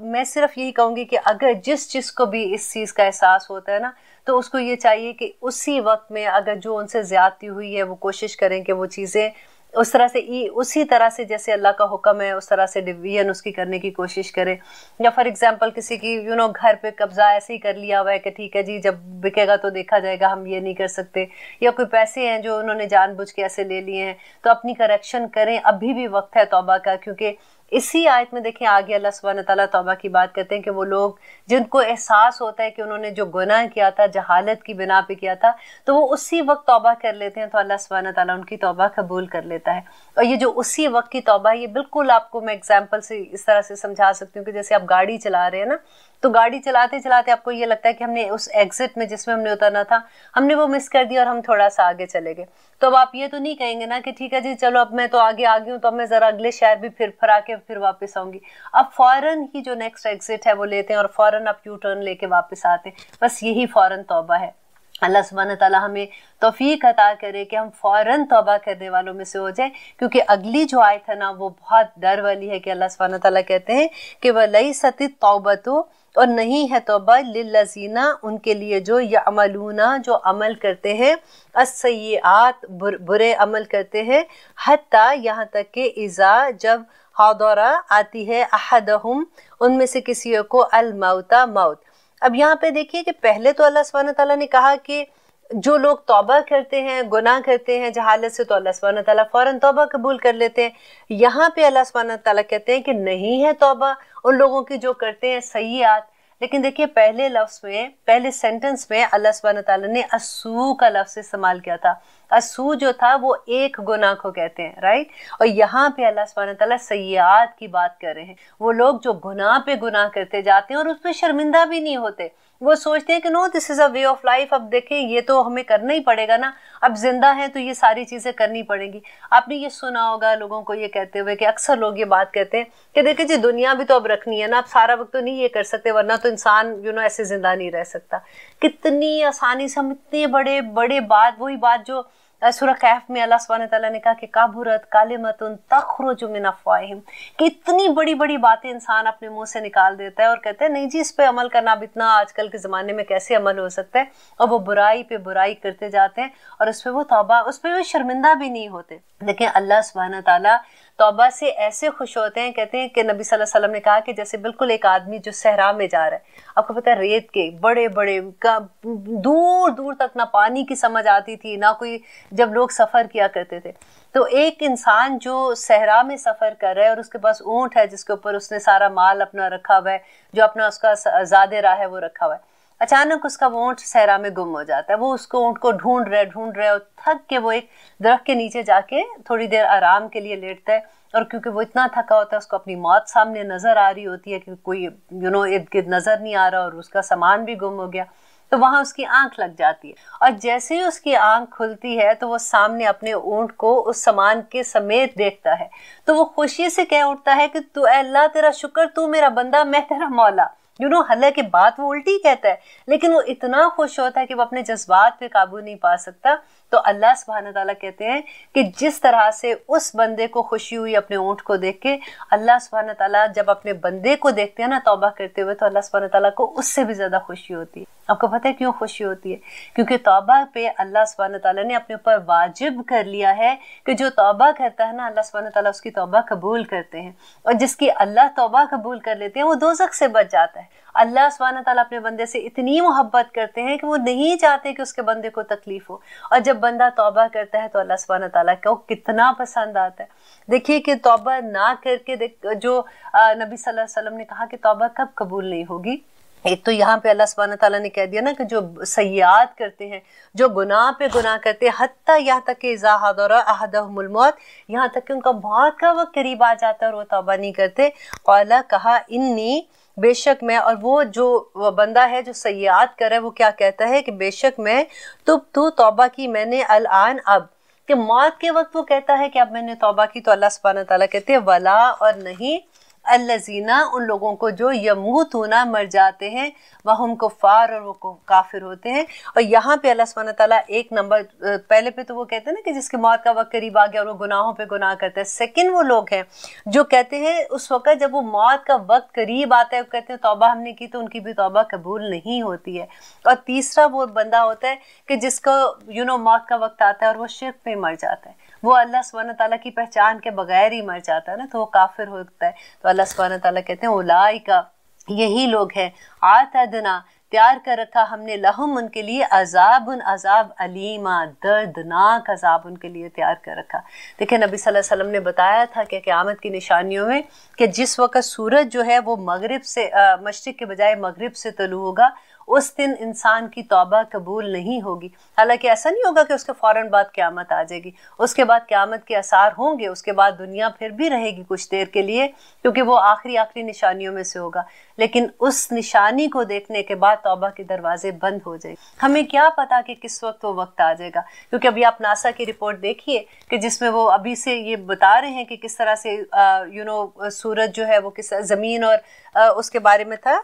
मैं सिर्फ यही कहूँगी कि अगर जिस को भी इस चीज़ का एहसास होता है ना तो उसको ये चाहिए कि उसी वक्त में अगर जो उनसे ज़्यादती हुई है वो कोशिश करें कि वो चीज़ें उस तरह से उसी तरह से जैसे अल्लाह का हुक्म है उस तरह से डिवीजन उसकी करने की कोशिश करें। या फॉर एग्जांपल किसी की घर पे कब्जा ऐसे ही कर लिया हुआ है कि ठीक है जी जब बिकेगा तो देखा जाएगा, हम ये नहीं कर सकते, या कोई पैसे हैं जो उन्होंने जानबूझ के ऐसे ले लिए हैं, तो अपनी करेक्शन करें, अभी भी वक्त है तौबा का। क्योंकि इसी आयत में देखें आगे अल्लाह सुब्हानहू व तआला तौबा की बात करते हैं कि वो लोग जिनको एहसास होता है कि उन्होंने जो गुनाह किया था जहालत की बिना पे किया था तो वो उसी वक्त तौबा कर लेते हैं तो अल्लाह सुब्हानहू व तआला उनकी तौबा कबूल कर लेता है। और ये जो उसी वक्त की तौबा है ये बिल्कुल आपको मैं एग्जाम्पल से इस तरह से समझा सकती हूँ कि जैसे आप गाड़ी चला रहे हैं ना, तो गाड़ी चलाते चलाते आपको ये लगता है कि हमने उस एग्जिट में जिसमें हमने उतरना था हमने वो मिस कर दिया और हम थोड़ा सा आगे चले गए। तो अब आप ये तो नहीं कहेंगे ना कि ठीक है जी चलो अब मैं तो आगे आ गई हूँ तो अब मैं जरा अगले शहर भी फिर आके फिर वापस आऊंगी। अब फौरन ही जो नेक्स्ट एग्जिट है वो लेते हैं और फौरन आप यू टर्न लेके वापस आते हैं। बस यही फौरन तौबा है। अल्लाह सुब्हानहू व तआला हमें तौफीक अता करे कि हम फौरन तौबा करने वालों में से हो जाए। क्योंकि अगली जो आयत है ना वो बहुत डर वाली है कि अल्लाह सुब्हानहू व तआला कहते हैं कि वलैसति तौबतु, और नहीं है तौबा लिल्लज़ीना उनके लिए जो यअमलूना जो अमल करते हैं, अस्सय्यात बुरे अमल करते हैं, हत्ता यहाँ तक कि इज़ा जब हादरा आती है अहदहुम उनमें से किसी को अल मौता मौत। अब यहाँ पे देखिए कि पहले तो अल्लाह सुब्हानहू व तआला ने कहा कि जो लोग तौबा करते हैं गुनाह करते हैं जहालत से तो अल्लाह सुब्हानहू व तआला फौरन तौबा कबूल कर लेते हैं। यहाँ पे अल्लाह सुब्हानहू व तआला कहते हैं कि नहीं है तौबा उन लोगों की जो करते हैं सय्यात। लेकिन देखिए पहले लफ्ज में, पहले सेंटेंस में अल्लाह सुब्हानहू व तआला ने अस्सू का लफ्ज इस्तेमाल किया था। अस्सू जो था वो एक गुनाह को कहते हैं, राइट। और यहाँ पे अल्लाह सुब्हानहू व तआला सय्यात की बात कर रहे हैं। वो लोग जो गुनाह पे गुनाह करते जाते हैं और उस पर शर्मिंदा भी नहीं होते, वो सोचते हैं कि no this is a way of life, अब देखें ये तो हमें करना ही पड़ेगा ना, अब जिंदा है तो ये सारी चीजें करनी पड़ेंगी। आपने ये सुना होगा लोगों को ये कहते हुए कि अक्सर लोग ये बात कहते हैं कि देखिए जी दुनिया भी तो अब रखनी है ना, अब सारा वक्त तो नहीं ये कर सकते वरना तो इंसान ऐसे जिंदा नहीं रह सकता। कितनी आसानी से हम इतने बड़े बड़े बात, वही बात जो सूरह कहफ में अल्लाह सुब्हानहू व तआला ने कहा कि काबुरत कालिमतुन तखरुजु मिन अफ़वाहिहिम, कि इतनी बड़ी बड़ी बातें इंसान अपने मुंह से निकाल देता है और कहते हैं नहीं जी इस पे अमल करना अब इतना आजकल के ज़माने में कैसे अमल हो सकता है, और वो बुराई पे बुराई करते जाते हैं और उस पर वो तौबा, उस पर वो शर्मिंदा भी नहीं होते। लेकिन अल्लाह सुब्हानहू व तआला तौबा से ऐसे खुश होते हैं, कहते हैं कि नबी सल्लल्लाहु अलैहि वसल्लम ने कहा कि जैसे बिल्कुल एक आदमी जो सहरा में जा रहा है, आपको पता है रेत के बड़े बड़े दूर दूर तक ना पानी की समझ आती थी ना कोई, जब लोग सफ़र किया करते थे तो एक इंसान जो सहरा में सफ़र कर रहा है और उसके पास ऊँट है जिसके ऊपर उसने सारा माल अपना रखा हुआ है, जो अपना उसका ज़ादे राह है वो रखा हुआ है, अचानक उसका वो ऊँट सहरा में गुम हो जाता है। वो उसको ऊँट को ढूंढ रहे और थक के वो एक दरख्त के नीचे जाके थोड़ी देर आराम के लिए लेटता है। और क्योंकि वो इतना थका होता है उसको अपनी मौत सामने नज़र आ रही होती है कि कोई इर्द गिर्द नज़र नहीं आ रहा और उसका सामान भी गुम हो गया, तो वहाँ उसकी आंख लग जाती है। और जैसे ही उसकी आंख खुलती है तो वो सामने अपने ऊँट को उस सामान के समेत देखता है, तो वो खुशी से कह उठता है कि तू अल्लाह तेरा शुक्र, तू मेरा बंदा, मैं तेरा मौला। हालांकि बात वो उल्टी कहता है लेकिन वो इतना खुश होता है कि वो अपने जज्बात पे काबू नहीं पा सकता। तो अल्लाह सुब्हानहू व तआला कहते हैं कि जिस तरह से उस बंदे को खुशी हुई अपने ऊँट को देख के, अल्लाह सुब्हानहू व तआला जब अपने बंदे को देखते हैं ना तौबा करते हुए, तो अल्लाह सुब्हानहू व तआला को उससे भी ज्यादा खुशी होती है। आपको पता है क्यों खुशी होती है? क्योंकि तौबा पे अल्लाह सुब्हानहू तआला ने अपने ऊपर वाजिब कर लिया है कि जो तौबा करता है ना, अल्लाह सुब्हानहू तआला उसकी तौबा कबूल करते हैं, और जिसकी अल्लाह तौबा कबूल कर लेते हैं वो दोज़ख से बच जाता है। अल्लाह सुब्हानहू तआला अपने बंदे से इतनी मोहब्बत करते हैं कि वो नहीं चाहते कि उसके बंदे को तकलीफ हो, और जब बंदा तौबा करता है तो अल्लाह सुब्हानहू तआला को कितना पसंद आता है। देखिए कि तौबा ना करके जो नबी सल्लल्लाहु अलैहि वसल्लम ने कहा कि तौबा कब कबूल नहीं होगी। एक तो यहाँ पे अल्लाह सुब्हानहू तआला ने कह दिया ना कि जो सय्यात करते हैं, जो गुनाह पे गुनाह करते हैं, हत्ता यहाँ तक कि इज़ा हदरा अहदहुमुल मौत, यहाँ तक कि उनका मौत का वक्त करीब आ जाता है और वो तौबा नहीं करते। क़ाला कहा इन्नी, बेशक मैं, और वो जो बंदा है जो सय्यात कर रहा है वो क्या कहता है कि बेशक मैं तो तौबा की मैंने अल-आन, अब कि मौत के वक्त वो कहता है कि अब मैंने तौबा की। तो अल्लाह सुब्हानहू तआला कहते हैं वला, और नहीं, अल्लज़ीना, उन लोगों को जो यमूतूना मर जाते हैं, वहुम कुफ़ार, और वो काफिर होते हैं। और यहाँ पे अल्लाह सुब्हानहू तआला एक नंबर पहले पे तो वो कहते हैं ना कि जिसकी मौत का वक्त करीब आ गया और वो गुनाहों पे गुनाह करते हैं। सेकंड वो लोग हैं जो कहते हैं उस वक्त जब वो मौत का वक्त करीब आता है, वो कहते हैं तौबा हमने की तो उनकी भी तौबा कबूल नहीं होती है। और तीसरा वो बंदा होता है कि जिसको मौत का वक्त आता है और वो शिर्क पे मर जाता है, वो अल्लाह सुब्हानहू तआला की पहचान के बगैर ही मर जाता है ना, तो वो काफिर होता है। तो अल्लाह सुब्हानहू तआला कहते हैं उलाइका, यही लोग हैं, आतदना, तैयार कर रखा हमने, लहुम, उनके लिए, अजाबुन, अजाब, अलीमा, दर्दनाक अजाब उनके लिए तैयार कर रखा। देखिए नबी सल्लल्लाहु अलैहि वसल्लम ने बताया था कि क़यामत की निशानियों में कि जिस वक्त सूरज जो है वो मशरिक के बजाय मगरिब से तलू होगा, उस दिन इंसान की तौबा कबूल नहीं होगी। हालांकि ऐसा नहीं होगा कि उसके फ़ौरन बाद क़यामत आ जाएगी, उसके बाद क़यामत के आसार होंगे, उसके बाद दुनिया फिर भी रहेगी कुछ देर के लिए, क्योंकि वो आखिरी निशानियों में से होगा। लेकिन उस निशानी को देखने के बाद तौबा के दरवाजे बंद हो जाएंगे। हमें क्या पता कि किस वक्त वो वक्त आ जाएगा, क्योंकि अभी आप नासा की रिपोर्ट देखिए कि जिसमें वो अभी से ये बता रहे हैं कि किस तरह से सूरज जो है वो किस ज़मीन, और उसके बारे में था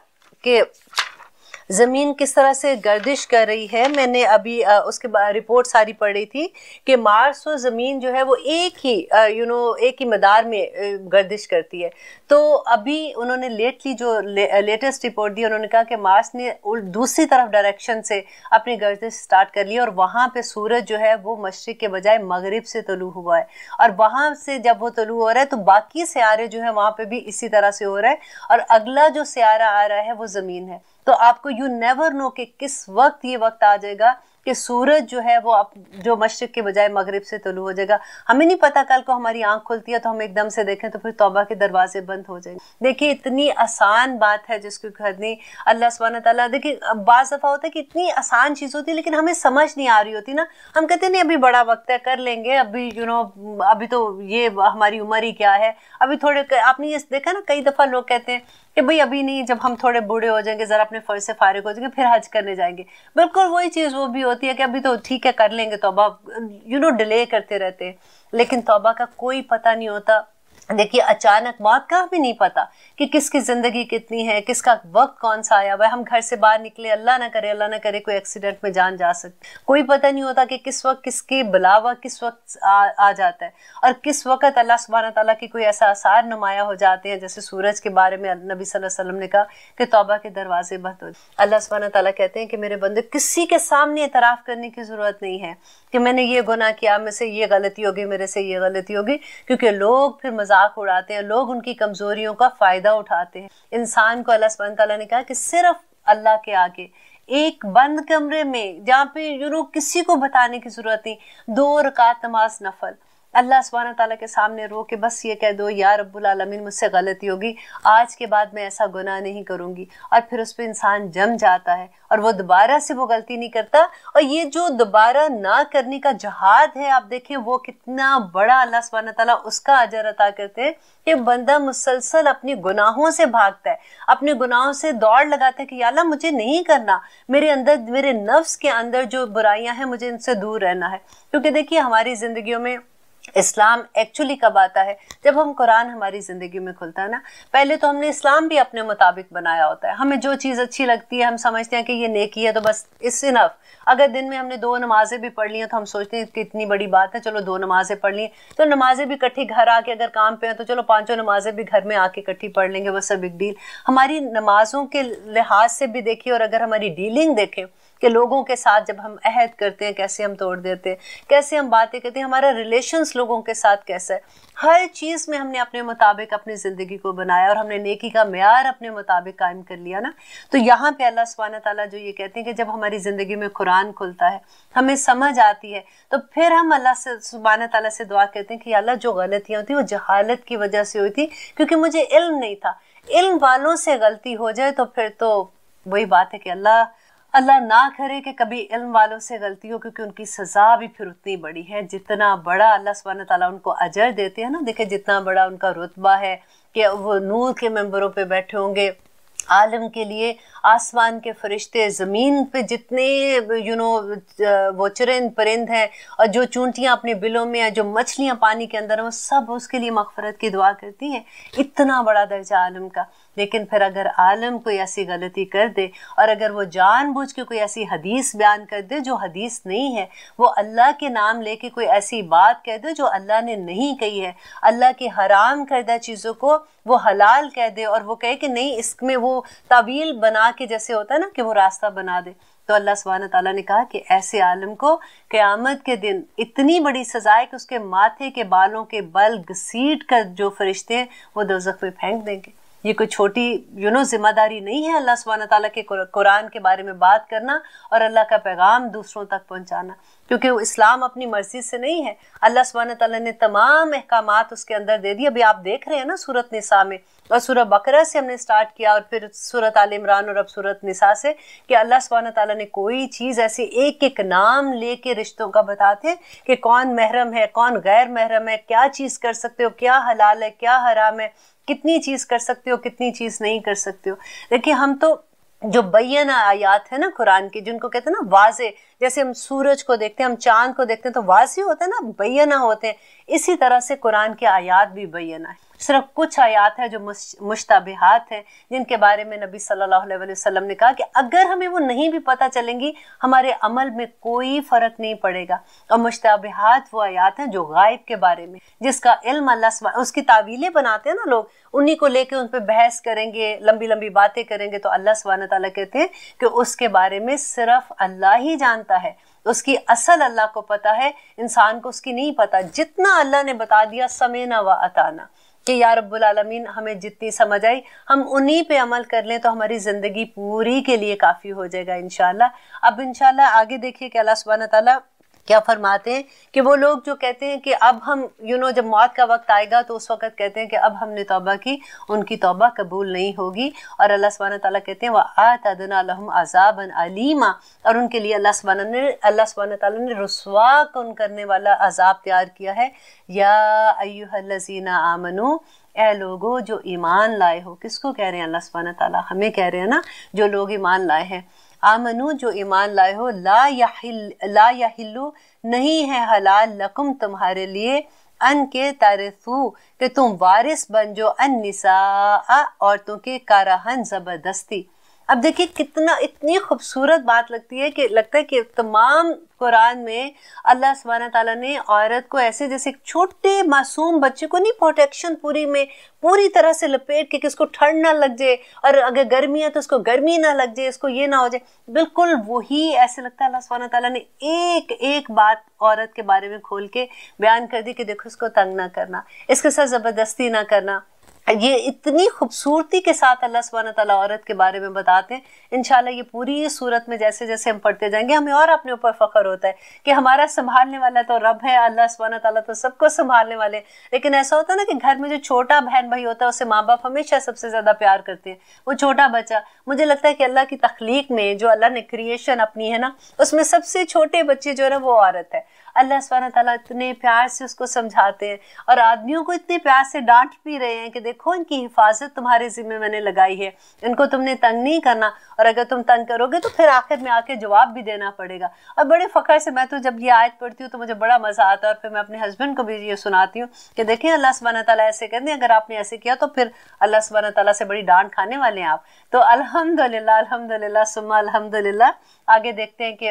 कि ज़मीन किस तरह से गर्दिश कर रही है। मैंने अभी उसके बाद रिपोर्ट सारी पढ़ रही थी कि मार्स और ज़मीन जो है वो एक ही मदार में गर्दिश करती है। तो अभी उन्होंने लेटेस्ट रिपोर्ट दी, उन्होंने कहा कि मार्स ने दूसरी तरफ डायरेक्शन से अपनी गर्दिश स्टार्ट कर ली, और वहाँ पे सूरज जो है वो मशरिक के बजाय मगरिब से तलू हुआ है, और वहाँ से जब वो तलू हो रहा है तो बाकी सियारे जो है वहाँ पे भी इसी तरह से हो रहा है, और अगला जो सियारा आ रहा है वो ज़मीन है। तो आपको यू नेवर नो कि किस वक्त ये वक्त आ जाएगा कि सूरज जो है वो जो मशरिक के बजाय मगरिब से तलू हो जाएगा। हमें नहीं पता कल को हमारी आंख खुलती है तो हम एकदम से देखें तो फिर तौबा के दरवाजे बंद हो जाएंगे। देखिए इतनी आसान बात है जिसको करनी अल्लाह सुब्हानहू तआला, देखिए बाज़ दफ़ा होता है कि इतनी आसान चीज़ होती है लेकिन हमें समझ नहीं आ रही होती ना, हम कहते नहीं अभी बड़ा वक्त है, कर लेंगे, अभी अभी तो ये हमारी उम्र ही क्या है, अभी थोड़े, आपने ये देखा ना कई दफ़ा लोग कहते हैं कि भाई अभी नहीं, जब हम थोड़े बूढ़े हो जाएंगे, ज़रा अपने फ़र्ज से फारिग हो जाएंगे, फिर हज करने जाएंगे। बिल्कुल वही चीज़ वो भी होती है कि अभी तो ठीक है कर लेंगे तौबा, डिले करते रहते हैं, लेकिन तौबा का कोई पता नहीं होता। देखिए अचानक मौत का भी नहीं पता कि किसकी ज़िंदगी कितनी है, किसका वक्त कौन सा आया हुआ है। हम घर से बाहर निकले, अल्लाह ना करे कोई एक्सीडेंट में जान जा सकती, कोई पता नहीं होता कि किस वक्त किसके बुलावा किस वक्त आ जाता है, और किस वक्त अल्लाह सुब्हानहू तआला की कोई ऐसा आसार नुमाया हो जाते हैं। जैसे सूरज के बारे में नबी सल्लल्लाहु अलैहि वसल्लम ने कहा कि तौबा के दरवाजे बंद हो। अल्लाह सुब्हानहू तआला कहते हैं कि मेरे बंदे, किसी के सामने एतराफ़ करने की ज़रूरत नहीं है कि मैंने ये गुनाह किया, मेरे से ये गलती होगी, मेरे से ये गलती होगी, क्योंकि लोग फिर मजाक उड़ाते हैं, लोग उनकी कमजोरियों का फायदा उठाते हैं। इंसान को अल्लाह सुब्हानहू तआला ने कहा कि सिर्फ अल्लाह के आगे एक बंद कमरे में, जहाँ पे किसी को बताने की जरूरत नहीं, 2 रकात नमाज नफल अल्लाह सुब्हानहू तआला के सामने रो के बस ये कह दो, या रब्बुल आलमीन मुझसे गलती होगी, आज के बाद मैं ऐसा गुनाह नहीं करूंगी, और फिर उस पर इंसान जम जाता है और वो दोबारा से वो गलती नहीं करता। और ये जो दोबारा ना करने का जहाद है, आप देखें वो कितना बड़ा अल्लाह सुब्हानहू तआला उसका अजर अता करते हैं कि बंदा मुसलसल अपने गुनाहों से भागता है, अपने गुनाहों से दौड़ लगाता है कि या अल्लाह मुझे नहीं करना, मेरे अंदर, मेरे नफ्स के अंदर जो बुराइयां हैं मुझे इनसे दूर रहना है। क्योंकि देखिए हमारी जिंदगियों में इस्लाम एक्चुअली कब आता है? जब हम कुरान हमारी ज़िंदगी में खुलता है ना। पहले तो हमने इस्लाम भी अपने मुताबिक बनाया होता है। हमें जो चीज़ अच्छी लगती है हम समझते हैं कि ये नेकी है तो बस इट्स इनफ। अगर दिन में हमने 2 नमाजें भी पढ़ ली हैं तो हम सोचते हैं कि इतनी बड़ी बात है, चलो 2 नमाजें पढ़ ली, तो नमाजें भी इकट्ठी घर आके अगर काम पे हैं तो चलो 5 नमाजें भी घर में आके इकट्ठी पढ़ लेंगे, बस बिग डील। हमारी नमाजों के लिहाज से भी देखिए और अगर हमारी डीलिंग देखें कि लोगों के साथ जब हम अहद करते हैं कैसे हम तोड़ देते हैं, कैसे हम बातें करते हैं, हमारा रिलेशंस लोगों के साथ कैसा है, हर चीज़ में हमने अपने मुताबिक अपनी ज़िंदगी को बनाया और हमने नेकी का मेयार अपने मुताबिक कायम कर लिया ना। तो यहाँ पे अल्लाह सुब्हानहू तआला जो ये कहते हैं कि जब हमारी ज़िंदगी में कुरान खुलता है, हमें समझ आती है, तो फिर हम अल्लाह से सुब्हानहू तआला से दुआ करते हैं कि अल्लाह जो गलतियाँ होती वो जहालत की वजह से हुई थी, क्योंकि मुझे इल्म नहीं था। इल्म वालों से गलती हो जाए तो फिर तो वही बात है कि अल्लाह ना करे कि कभी इल्म वालों से गलती हो, क्योंकि उनकी सज़ा भी फिर उतनी बड़ी है। जितना बड़ा अल्लाह सुब्हानहू तआला उनको अजर देते हैं ना, देखिए जितना बड़ा उनका रुतबा है कि वो नूर के मेंबरों पे बैठे होंगे, आलम के लिए आसमान के फरिश्ते, ज़मीन पे जितने वो चुरिंद परिंद हैं और जो चूंटियाँ अपने बिलों में हैं, जो मछलियाँ पानी के अंदर हैं, वो सब उसके लिए मग़फ़िरत की दुआ करती हैं। इतना बड़ा दर्जा आलम का। लेकिन फिर अगर आलम कोई ऐसी गलती कर दे और अगर वो जानबूझ के कोई ऐसी हदीस बयान कर दे जो हदीस नहीं है, वो अल्लाह के नाम लेके कोई ऐसी बात कह दे जो अल्लाह ने नहीं कही है, अल्लाह के हराम करदा चीज़ों को वो हलाल कह दे और वो कहे कि नहीं इसमें वो तावील बना के, जैसे होता है ना कि वो रास्ता बना दे, तो अल्लाह सुब्हानहू तआला ने कहा कि ऐसे आलम को क़यामत के दिन इतनी बड़ी सज़ा है कि उसके माथे के बालों के बल घसीट कर जो फरिश्ते हैं वो दोज़ख में फेंक देंगे। ये कोई छोटी जिम्मेदारी नहीं है अल्लाह सुब्हानहू तआला के कुरान के बारे में बात करना और अल्लाह का पैगाम दूसरों तक पहुंचाना, क्योंकि वो इस्लाम अपनी मर्जी से नहीं है। अल्लाह सुब्हानहू तआला ने तमाम अहकामात उसके अंदर दे दिए। अभी आप देख रहे हैं ना सूरत निसा में, और सूरह बकरा से हमने स्टार्ट किया और फिर सूरत आल इमरान और अब सूरत निसा से, कि अल्लाह सुब्हानहू तआला ने कोई चीज़ ऐसी एक एक नाम लेके रिश्तों का बताते हैं कि कौन महरम है, कौन गैर महरम है, क्या चीज़ कर सकते हो, क्या हलाल है, क्या हराम है, कितनी चीज़ कर सकते हो, कितनी चीज़ नहीं कर सकते हो। देखिए हम तो जो बय्यना आयात है ना कुरान की, जिनको कहते हैं ना वाज़े, जैसे हम सूरज को देखते हैं, हम चांद को देखते हैं तो वाज़े होते हैं ना, बय्यना होते हैं। इसी तरह से कुरान के आयात भी बय्यना है। सिर्फ कुछ आयात है जो मुश्तबिहात हैं, जिनके बारे में नबी सल्लल्लाहु अलैहि वसल्लम ने कहा कि अगर हमें वो नहीं भी पता चलेंगी, हमारे अमल में कोई फ़र्क नहीं पड़ेगा। और मुश्तबिहात वो आयात हैं जो गायब के बारे में, जिसका इल्म अल्लाह, उसकी तावीलें बनाते हैं ना लोग, उन्हीं को लेके उन पर बहस करेंगे, लंबी लंबी बातें करेंगे, तो अल्लाह सुब्हानहू तआला कहते हैं कि उसके बारे में सिर्फ अल्लाह ही जानता है। उसकी असल अल्लाह को पता है, इंसान को उसकी नहीं पता। जितना अल्लाह ने बता दिया समेना व अताना, कि या रब्बुल आलमीन हमें जितनी समझ आई हम उन्हीं पे अमल कर लें तो हमारी ज़िंदगी पूरी के लिए काफ़ी हो जाएगा इंशाअल्लाह। अब इंशाअल्लाह आगे देखिए कि अल्लाह सुब्हानहू तआला क्या फरमाते हैं कि वो लोग जो कहते हैं कि अब हम जब मौत का वक्त आएगा तो उस वक्त कहते हैं कि अब हमने तौबा की, उनकी तौबा कबूल नहीं होगी। और अल्लाह सुब्हानहू तआला कहते हैं वअअतदना लहुम अज़ाबन अलीमा, और उनके लिए अल्लाह सुब्हानहू तआला ने रुस्वा कौन करने वाला अजाब तैयार किया है। या अय्युहल्लज़ीना आमनू, ए लोगो जो ईमान लाए हो। किसको कह रहे हैं? अल्लाह सुब्हानहू तआला हमें कह रहे हैं ना, जो लोग ईमान लाए हैं। आमनू, जो ईमान लाए हो, ला यहिल्लु, नहीं है हलाल, लकुम, तुम्हारे लिए, अन के तारिसू, कि तुम वारिस बन जो, अन निसा, औरतों के, कराहन, जबरदस्ती। अब देखिए कितना, इतनी खूबसूरत बात लगती है कि लगता है कि तमाम कुरान में अल्लाह सुब्हानहू तआला ने औरत को ऐसे जैसे छोटे मासूम बच्चे को नहीं, प्रोटेक्शन पूरी तरह से लपेट के कि इसको ठंड ना लग जाए, और अगर गर्मी है तो उसको गर्मी ना लग जाए, इसको ये ना हो जाए, बिल्कुल वही ऐसे लगता है अल्लाह सुब्हानहू तआला ने एक एक बात औरत के बारे में खोल के बयान कर दी कि देखो इसको तंग ना करना, इसके साथ ज़बरदस्ती ना करना। ये इतनी खूबसूरती के साथ अल्लाह सुब्हानहू तआला औरत के बारे में बताते हैं। इंशाल्लाह ये पूरी सूरत में जैसे जैसे हम पढ़ते जाएंगे हमें और अपने ऊपर फ़ख्र होता है कि हमारा संभालने वाला तो रब है, अल्लाह सुब्हानहू तआला तो सबको संभालने वाले। लेकिन ऐसा होता है ना कि घर में जो छोटा बहन भाई होता है उसे माँ बाप हमेशा सबसे ज़्यादा प्यार करते हैं, वो छोटा बच्चा। मुझे लगता है कि अल्लाह की तख्लीक में जो अल्लाह ने क्रिएशन अपनी है ना, उसमें सबसे छोटे बच्चे जो है ना वो औरत है। अल्लाह सुब्हानहू तआला इतने प्यार से उसको समझाते हैं और आदमियों को इतने प्यार से डांट भी रहे हैं कि देखो इनकी हिफाजत तुम्हारे जिम्मे मैंने लगाई है, इनको तुमने तंग नहीं करना, और अगर तुम तंग करोगे तो फिर आखिर में आके जवाब भी देना पड़ेगा। और बड़े फ़ख्र से मैं तो जब ये आयत पढ़ती हूँ तो मुझे बड़ा मज़ा आता है और फिर मैं अपने हस्बैंड को भी ये सुनाती हूँ कि देखें अल्लाह सुब्हानहू तआला ऐसे कहते हैं, अगर आपने ऐसे किया तो फिर अल्लाह सुब्हानहू तआला से बड़ी डांट खाने वाले हैं आप। तो अल्हम्दुलिल्लाह अल्हम्दुलिल्लाह सुम्मा अल्हम्दुलिल्लाह। आगे देखते हैं कि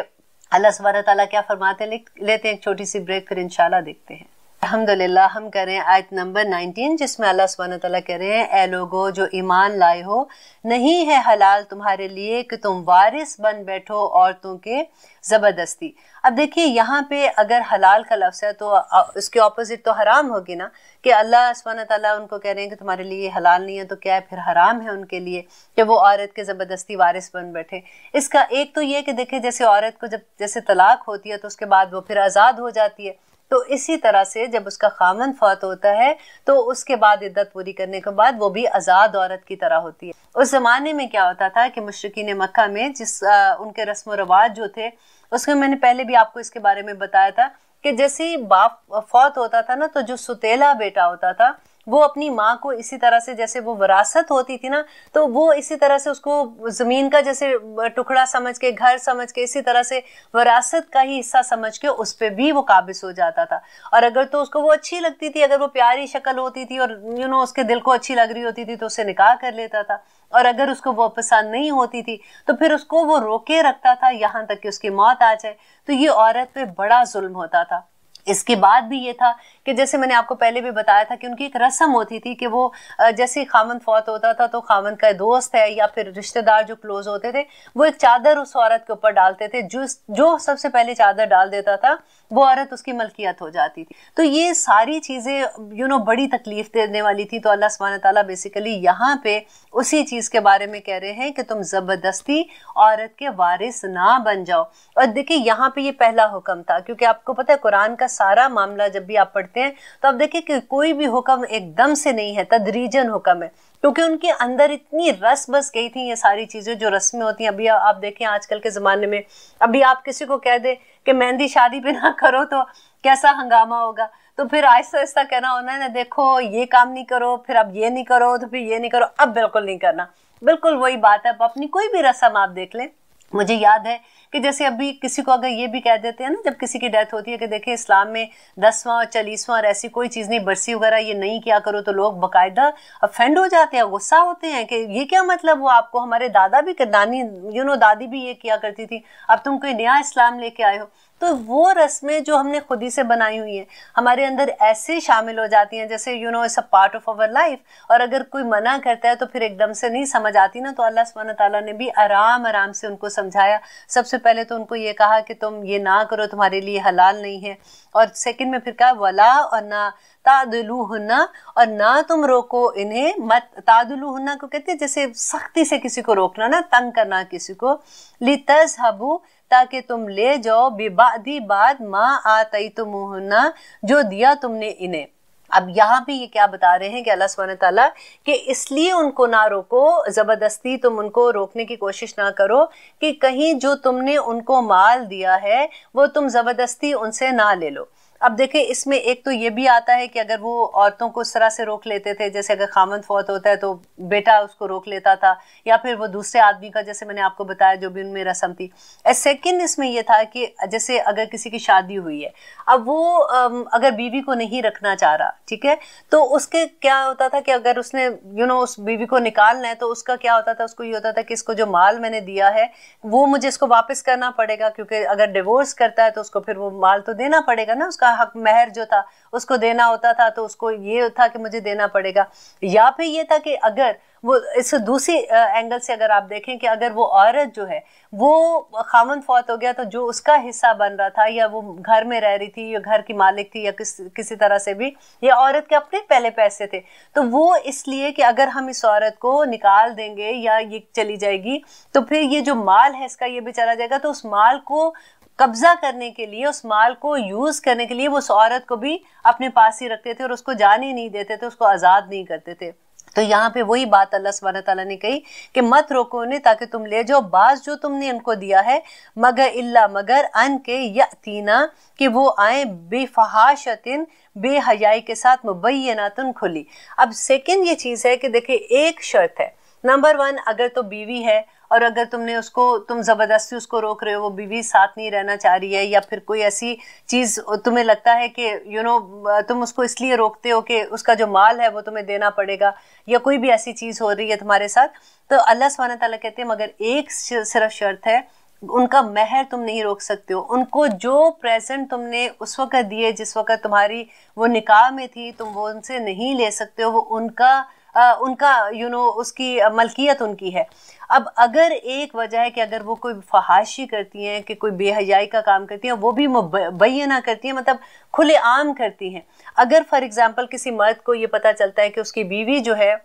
अल्लाह सुब्हानहू तआला क्या फरमाते हैं। लेते हैं एक छोटी सी ब्रेक, फिर इंशाल्लाह देखते हैं। अल्हम्दुलिल्लाह हम कर रहे हैं आयत नंबर 19, जिसमें अल्लाह सुब्हानहू तआला कह रहे हैं, ए लोगो जो ईमान लाए हो, नहीं है हलाल तुम्हारे लिए कि तुम वारिस बन बैठो औरतों के ज़बरदस्ती। अब देखिए यहाँ पे अगर हलाल का लफ्ज़ है तो उसके ऑपोजिट तो हराम होगी ना, कि अल्लाह सुब्हानहू तआला उनको कह रहे हैं कि तुम्हारे लिए हलाल नहीं है तो क्या है, फिर हराम है उनके लिए कि वो औरत के ज़बरदस्ती वारिस बन बैठे। इसका एक तो ये कि देखिए जैसे औरत को जब जैसे तलाक होती है तो उसके बाद वो फिर आज़ाद हो जाती है, तो इसी तरह से जब उसका खामन फौत होता है तो उसके बाद इद्दत पूरी करने के बाद वो भी आज़ाद औरत की तरह होती है। उस ज़माने में क्या होता था कि मुश्रिकीन मक्का में उनके रस्म व रवाज जो थे, उसमें मैंने पहले भी आपको इसके बारे में बताया था कि जैसे ही बाप फौत होता था ना, तो जो सुतेला बेटा होता था वो अपनी माँ को इसी तरह से, जैसे वो विरासत होती थी ना, तो वो इसी तरह से उसको ज़मीन का जैसे टुकड़ा समझ के, घर समझ के, इसी तरह से विरासत का ही हिस्सा समझ के उस पर भी वो काबिज हो जाता था। और अगर तो उसको वो अच्छी लगती थी, अगर वो प्यारी शक्ल होती थी और उसके दिल को अच्छी लग रही होती थी तो उससे निकाह कर लेता था, और अगर उसको वो पसंद नहीं होती थी तो फिर उसको वो रोके रखता था यहाँ तक कि उसकी मौत आ जाए। तो ये औरत पे बड़ा जुल्म होता था। इसके बाद भी ये था कि जैसे मैंने आपको पहले भी बताया था कि उनकी एक रस्म होती थी कि वो जैसे खामन फौत होता था तो खामन का दोस्त है या फिर रिश्तेदार जो क्लोज होते थे वो एक चादर उस औरत के ऊपर डालते थे, जो सबसे पहले चादर डाल देता था वो औरत उसकी मलकियत हो जाती थी। तो ये सारी चीज़ें बड़ी तकलीफ देने वाली थी। तो अल्लाह सुब्हानहू तआला बेसिकली यहाँ पे उसी चीज़ के बारे में कह रहे हैं कि तुम ज़बरदस्ती औरत के वारिस ना बन जाओ। और देखिए यहाँ पे ये पहला हुक्म था, क्योंकि आपको पता है कुरान का सारा मामला जब भी आप पढ़ते हैं तो आप देखिए कि कोई भी हुक्म एकदम से नहीं है, तदरीजन हुक्म है, क्योंकि उनके अंदर इतनी रस बस गई थी ये सारी चीज़ें जो रस्में होती हैं। अभी आप देखें आजकल के ज़माने में, अभी आप किसी को कह दे कि मेहंदी शादी पे ना करो तो कैसा हंगामा होगा, तो फिर आहिस्ता आहिस्ता कहना होना है ना, देखो ये काम नहीं करो, फिर अब ये नहीं करो, तो फिर ये नहीं करो, अब बिल्कुल नहीं करना। बिल्कुल वही बात है। अब अपनी कोई भी रस्म आप देख लें, मुझे याद है कि जैसे अभी किसी को अगर ये भी कह देते हैं ना जब किसी की डेथ होती है कि देखिए इस्लाम में 10वां 40वां और ऐसी कोई चीज़ नहीं, बरसी वगैरह ये नहीं किया करो, तो लोग बाकायदा ऑफेंड हो जाते हैं, गुस्सा होते हैं कि ये क्या मतलब, वो आपको हमारे दादा भी नानी दादी भी ये किया करती थी, अब तुम कोई नया इस्लाम लेके आए हो। तो वो रस्में जो हमने खुद ही से बनाई हुई हैं हमारे अंदर ऐसे शामिल हो जाती हैं जैसे it's a part of our life, और अगर कोई मना करता है तो फिर एकदम से नहीं समझ आती ना। तो अल्लाह सुब्हानहू तआला ने भी आराम आराम से उनको समझाया। सबसे पहले तो उनको ये कहा कि तुम ये ना करो, तुम्हारे लिए हलाल नहीं है, और सेकंड में फिर कहा वला और ना तादुलूहुन्ना, और ना तुम रोको इन्हें, मत तादुलूहुन्ना को कहते हैं जैसे सख्ती से किसी को रोकना ना, तंग करना किसी को, लितज़हबू ताकि तुम ले जाओ, बिबादी बाद माँ आतईतुमुहुन्ना जो दिया तुमने इन्हें। अब यहाँ पे ये क्या बता रहे हैं कि अल्लाह सुब्हानहू तआला कि इसलिए उनको ना रोको, ज़बरदस्ती तुम उनको रोकने की कोशिश ना करो कि कहीं जो तुमने उनको माल दिया है वो तुम ज़बरदस्ती उनसे ना ले लो। अब देखें इसमें एक तो ये भी आता है कि अगर वो औरतों को इस तरह से रोक लेते थे, जैसे अगर खामन फौत होता है तो बेटा उसको रोक लेता था, या फिर वो दूसरे आदमी का, जैसे मैंने आपको बताया जो भी उनमें रस्म थी। सेकंड इसमें ये था कि जैसे अगर किसी की शादी हुई है, अब वो अगर बीवी को नहीं रखना चाह रहा, ठीक है, तो उसके क्या होता था कि अगर उसने उस बीवी को निकालना है तो उसका क्या होता था, उसको ये होता था कि इसको जो माल मैंने दिया है वो मुझे इसको वापस करना पड़ेगा, क्योंकि अगर डिवोर्स करता है तो उसको फिर वो माल तो देना पड़ेगा ना, उसका हक महर जो था उसको देना होता था, तो उसको ये था कि मुझे देना पड़ेगा। या फिर ये था कि अगर वो इस दूसरी एंगल से अगर आप देखें कि अगर वो औरत जो है वो खामन फौत हो गया तो जो उसका हिस्सा बन रहा था, या वो घर में रह रही थी या घर की मालिक थी या किसी तरह से भी, या औरत के अपने पहले पैसे थे, तो वो इसलिए कि अगर हम इस औरत को निकाल देंगे या ये चली जाएगी तो फिर ये जो माल है इसका ये भी चला जाएगा, तो उस माल को कब्जा करने के लिए, उस माल को यूज करने के लिए वो उस औरत को भी अपने पास ही रखते थे और उसको जाने नहीं देते थे, उसको आज़ाद नहीं करते थे। तो यहाँ पे वही बात अल्लाह सुब्हानहू तआला ने कही कि मत रोको उन्हें ताकि तुम ले जाओ बाज जो तुमने उनको दिया है, मगर अन के यतीना कि वो आए बेफहाशतिन बेहयाई के साथ मुबय्यनातुन खुली। अब सेकंड ये चीज़ है कि देखिए एक शर्त है, नंबर 1 अगर तो बीवी है और अगर तुम ज़बरदस्ती उसको रोक रहे हो, वो बीवी साथ नहीं रहना चाह रही है, या फिर कोई ऐसी चीज़ तुम्हें लगता है कि तुम उसको इसलिए रोकते हो कि उसका जो माल है वो तुम्हें देना पड़ेगा, या कोई भी ऐसी चीज़ हो रही है तुम्हारे साथ, तो अल्लाह सुब्हानहू तआला कहते हैं मगर एक सिर्फ शर्त है, उनका महर तुम नहीं रोक सकते हो। उनको जो प्रेजेंट तुमने उस वक़्त दिए जिस वक़्त तुम्हारी वो निकाह में थी, तुम वो उनसे नहीं ले सकते हो, वो उनका उसकी मलकियत उनकी है। अब अगर एक वजह है कि अगर वो कोई फहाशी करती हैं, कि कोई बेहयाई का काम करती हैं, वो भी मुबय्यना करती हैं, मतलब खुलेआम करती हैं। अगर फॉर एग्जांपल किसी मर्द को ये पता चलता है कि उसकी बीवी जो है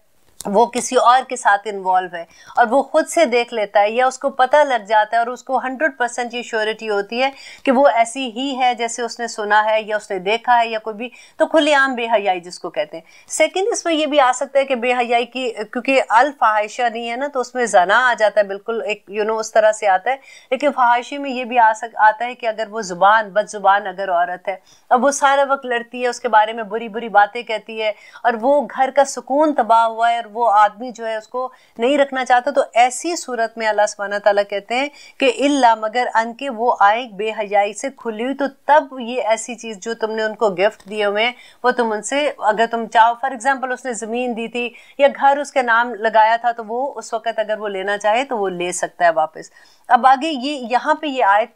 वो किसी और के साथ इन्वॉल्व है और वो खुद से देख लेता है, या उसको पता लग जाता है और उसको 100% ये श्योरिटी होती है कि वो ऐसी ही है जैसे उसने सुना है या उसने देखा है या कोई भी, तो खुलेआम बेहयाई जिसको कहते हैं। सेकंड इसमें ये भी आ सकता है कि बेहयाई की, क्योंकि अल फाहिशा नहीं है ना, तो उसमें जना आ जाता है, बिल्कुल एक उस तरह से आता है। लेकिन फाहिशी में ये भी आता है कि अगर वो बदजुबान अगर औरत है, अब वो सारा वक्त लड़ती है, उसके बारे में बुरी बुरी बातें कहती है, और वो घर का सुकून तबाह हुआ है, वो आदमी जो है उसको नहीं रखना चाहता, तो ऐसी सूरत में अल्लाह सुब्हानहू तआला कहते हैं कि इल्ला मगर अनके वो आए बेहयाई से खुली हुई, तो तब ये ऐसी चीज़ जो तुमने उनको गिफ्ट दिए हुए हैं वो तुम उनसे, अगर तुम चाहो, फॉर एग्जांपल उसने ज़मीन दी थी या घर उसके नाम लगाया था, तो वो उस वक़्त अगर वो लेना चाहे तो वो ले सकता है वापस। अब आगे ये यहाँ पे ये आयत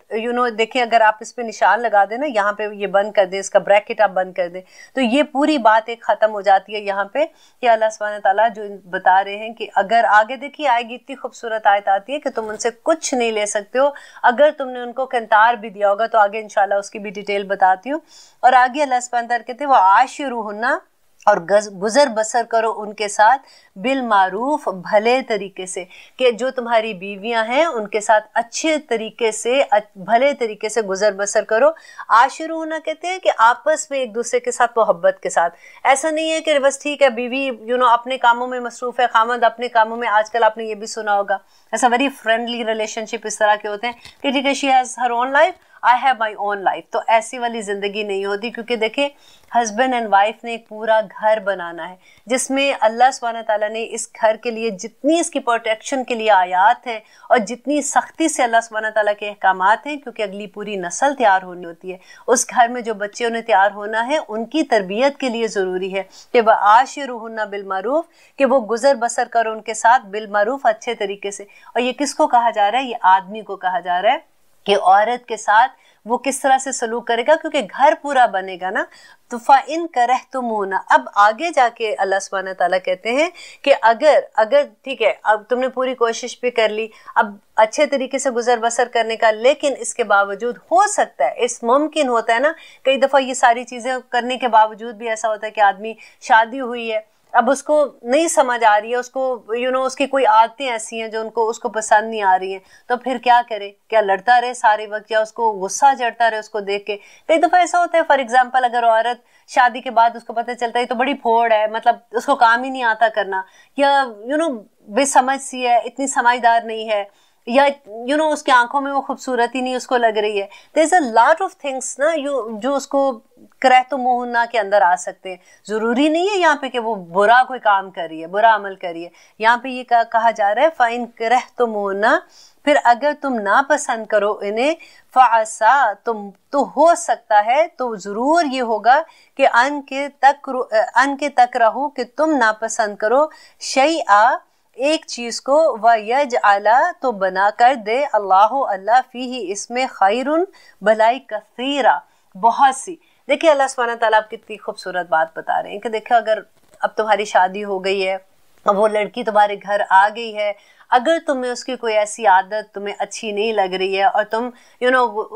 देखें, अगर आप इस पे निशान लगा दें ना, यहाँ पे ये बंद कर दें, इसका ब्रैकेट आप बंद कर दें, तो ये पूरी बात एक ख़त्म हो जाती है यहाँ पे कि अल्लाह सुब्हानहू तआला जो बता रहे हैं कि अगर आगे देखिए आएगी, इतनी खूबसूरत आयत आती है कि तुम उनसे कुछ नहीं ले सकते हो, अगर तुमने उनको किंतार भी दिया होगा, तो आगे इंशाल्लाह उसकी भी डिटेल बताती हूँ। और आगे अल्लाह सुब्हानहू तआला कहते हैं वो आशिरूहुन्ना, और गुजर बसर करो उनके साथ बिल मारूफ, भले तरीके से, कि जो तुम्हारी बीवियां हैं उनके साथ अच्छे तरीके से, भले तरीके से गुजर बसर करो। आशिरू होना कहते हैं कि आपस में एक दूसरे के साथ मोहब्बत के साथ, ऐसा नहीं है कि बस ठीक है बीवी अपने कामों में मसरूफ है, खामद अपने कामों में, आजकल आपने ये भी सुना होगा, ऐसा वेरी फ्रेंडली रिलेशनशिप इस तरह के होते हैं कि ठीक है she has her own life, I have my own life, तो ऐसी वाली ज़िंदगी नहीं होती। क्योंकि देखें हस्बैंड एंड वाइफ ने एक पूरा घर बनाना है, जिसमें अल्लाह सुब्हानहू तआला ने इस घर के लिए जितनी इसकी प्रोटेक्शन के लिए आयात हैं और जितनी सख्ती से अल्लाह सुब्हानहू तआला के अहकामात हैं, क्योंकि अगली पूरी नस्ल तैयार होनी होती है, उस घर में जो बच्चे उन्हें तैयार होना है उनकी तरबियत के लिए ज़रूरी है कि वह आशिरूहुन्ना बिलमारूफ, कि वो गुजर बसर करो उनके साथ बिलमारूफ, अच्छे तरीके से। और ये किसको कहा जा रहा है? ये आदमी को कहा जा रहा है कि औरत के साथ वो किस तरह से सलूक करेगा, क्योंकि घर पूरा बनेगा ना। तो फ़ाइन करहतुमूना, अब आगे जाके अल्लाह सुब्हानहू तआला कहते हैं कि अगर ठीक है, अब तुमने पूरी कोशिश भी कर ली अब अच्छे तरीके से गुजर बसर करने का, लेकिन इसके बावजूद हो सकता है, इस मुमकिन होता है ना, कई दफ़ा ये सारी चीज़ें करने के बावजूद भी ऐसा होता है कि आदमी शादी हुई है, अब उसको नहीं समझ आ रही है, उसको उसकी कोई आदतें ऐसी हैं जो उसको पसंद नहीं आ रही हैं, तो फिर क्या करे? क्या लड़ता रहे सारे वक्त, या उसको गुस्सा चढ़ता रहे उसको देख के? कई दफ़ा ऐसा होता है, फॉर एग्जांपल अगर औरत शादी के बाद उसको पता चलता है तो बड़ी फोड़ है, मतलब उसको काम ही नहीं आता करना, या बेसमझ सी है, इतनी समझदार नहीं है, या उसकी आंखों में वो खूबसूरती नहीं उसको लग रही है, there is a lot of things ना जो उसको करहतुमूना के अंदर आ सकते हैं। ज़रूरी नहीं है यहाँ पे कि वो बुरा कोई काम कर रही है, बुरा अमल कर रही है। यहाँ पे ये कहा जा रहा है फ़ाइन करहतुमूना, फिर अगर तुम नापसंद करो इन्हें, फ़असा, तुम तो हो सकता है, तो ज़रूर ये होगा कि अन के तक रहो कि तुम नापसंद करो शैआ, एक चीज़ को, व यजअला, तो बना कर दे अल्लाह फीही, इसमें खैरुन, भलाई, कसीरा, बहुत सी। देखिए अल्लाह सुब्हानहू तआला आप कितनी खूबसूरत बात बता रहे हैं कि देखो अगर अब तुम्हारी शादी हो गई है, अब वो लड़की तुम्हारे घर आ गई है, अगर तुम्हें उसकी कोई ऐसी आदत तुम्हें अच्छी नहीं लग रही है और तुम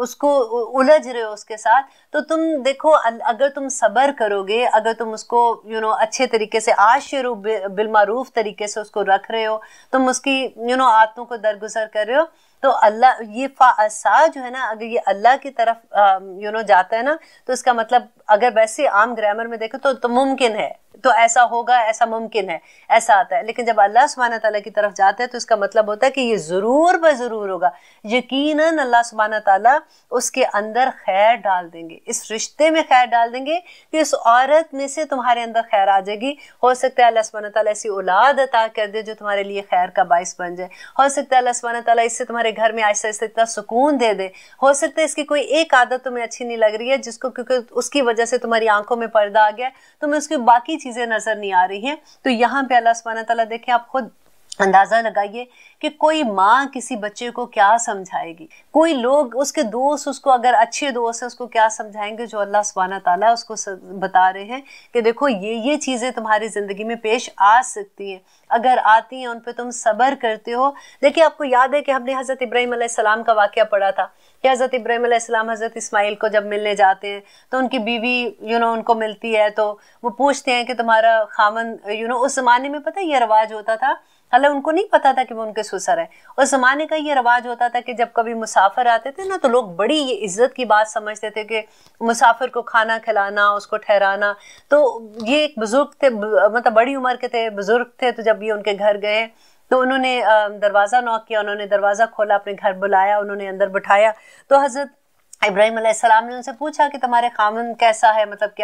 उसको उलझ रहे हो उसके साथ, तो तुम देखो अगर तुम सब्र करोगे, अगर तुम उसको अच्छे तरीके से आशिरू बिलमारूफ तरीके से उसको रख रहे हो, तुम उसकी आदतों को दरगुजर कर रहे हो, तो अल्लाह ये फ़असा जो है ना, अगर ये अल्लाह की तरफ जाता है ना, तो इसका मतलब अगर वैसे आम ग्रामर में देखें तो मुमकिन है, तो ऐसा होगा, ऐसा मुमकिन है, ऐसा आता है। लेकिन जब अल्लाह सुब्हानहू तआला की तरफ जाते हैं तो इसका मतलब होता है कि ये ज़रूर ब ज़रूर होगा, यकीनन अल्लाह सुब्हानहू तआला उसके अंदर खैर डाल देंगे, इस रिश्ते में खैर डाल देंगे कि इस औरत में से तुम्हारे अंदर खैर आ जाएगी। हो सकता है अल्लाह सुब्हानहू तआला ऐसी औलाद अता कर दे जो तुम्हारे लिए खैर का बाइस बन जाए। हो सकता है अल्लाह सुब्हानहू तआला इससे तुम्हारे घर में आहिस्ता आहिस्ता इतना सुकून दे दे। हो सकता है इसकी कोई एक आदत तुम्हें अच्छी नहीं लग रही है, जिसको क्योंकि उसकी वजह से तुम्हारी आंखों में पर्दा आ गया, तुम्हें उसकी बाकी चीजें नजर नहीं आ रही हैं। तो यहाँ पे अल्लाह सुब्हानहू तआला देखें, आप खुद अंदाजा लगाइए कि कोई माँ किसी बच्चे को क्या समझाएगी, कोई लोग उसके दोस्त उसको अगर अच्छे दोस्त हैं उसको क्या समझाएंगे, जो अल्लाह सुब्हानहू तआला उसको बता रहे हैं कि देखो ये चीज़ें तुम्हारी ज़िंदगी में पेश आ सकती हैं, अगर आती हैं उन पे तुम सब्र करते हो। देखिए आपको याद है कि हमने हज़रत इब्राहीम अलैहिस्सलाम का वाक़या पढ़ा था कि हज़रत इब्राहीम अलैहिस्सलाम हज़रत इस्माइल को जब मिलने जाते हैं तो उनकी बीवी उनको मिलती है, तो वो पूछते हैं कि तुम्हारा खामन उस ज़माने में पता है ये रवाज होता था, हालांकि उनको नहीं पता था कि वो उनके ससुर है। उस ज़माने का ये रवाज होता था कि जब कभी मुसाफिर आते थे ना तो लोग बड़ी ये इज्जत की बात समझते थे कि मुसाफिर को खाना खिलाना, उसको ठहराना। तो ये एक बुजुर्ग थे, मतलब बड़ी उम्र के थे, बुजुर्ग थे, तो जब ये उनके घर गए तो उन्होंने दरवाज़ा नॉक किया, उन्होंने दरवाज़ा खोला, अपने घर बुलाया, उन्होंने अंदर बिठाया। तो हज़रत इब्राहीम अलैहिस्सलाम ने उनसे पूछा कि तुम्हारे खामन कैसा है, मतलब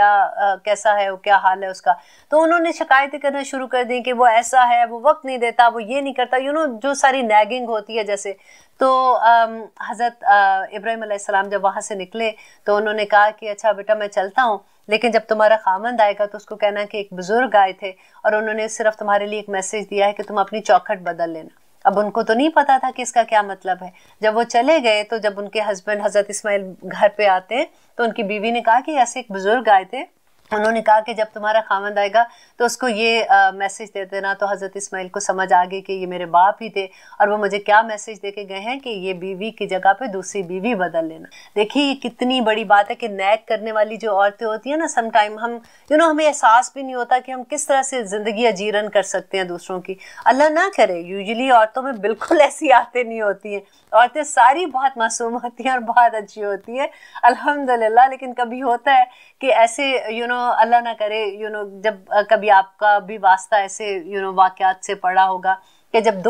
कैसा है, वो क्या हाल है उसका। तो उन्होंने शिकायतें करना शुरू कर दी कि वो ऐसा है, वो वक्त नहीं देता, वो ये नहीं करता, जो सारी नैगिंग होती है जैसे। तो हज़रत इब्राहीम अलैहिस्सलाम जब वहाँ से निकले तो उन्होंने कहा कि अच्छा बेटा मैं चलता हूँ, लेकिन जब तुम्हारा खामंद आएगा तो उसको कहना कि एक बुजुर्ग आए थे और उन्होंने सिर्फ तुम्हारे लिए एक मैसेज दिया है कि तुम अपनी चौखट बदल लेना। अब उनको तो नहीं पता था कि इसका क्या मतलब है। जब वो चले गए तो जब उनके हस्बैंड हज़रत इस्माइल घर पे आते हैं तो उनकी बीवी ने कहा कि ऐसे एक बुजुर्ग आए थे, उन्होंने कहा कि जब तुम्हारा खामंद आएगा तो उसको ये मैसेज दे देना। तो हज़रत इस्माइल को समझ आ गई कि ये मेरे बाप ही थे और वो मुझे क्या मैसेज दे के गए हैं कि ये बीवी की जगह पे दूसरी बीवी बदल लेना। देखिए कितनी बड़ी बात है कि नैक करने वाली जो औरतें होती हैं ना, सम टाइम हम हमें एहसास भी नहीं होता कि हम किस तरह से ज़िंदगी अजीरन कर सकते हैं दूसरों की। अल्लाह ना करे, यूजुअली औरतों में बिल्कुल ऐसी आदतें नहीं होती हैं, औरतें सारी बहुत मासूम होती हैं और बहुत अच्छी होती है अल्हम्दुलिल्लाह। लेकिन कभी होता है कि ऐसे अल्लाह ना करे जब कभी आपका भी वास्ता ऐसे वाक़यात से पड़ा होगा कि जब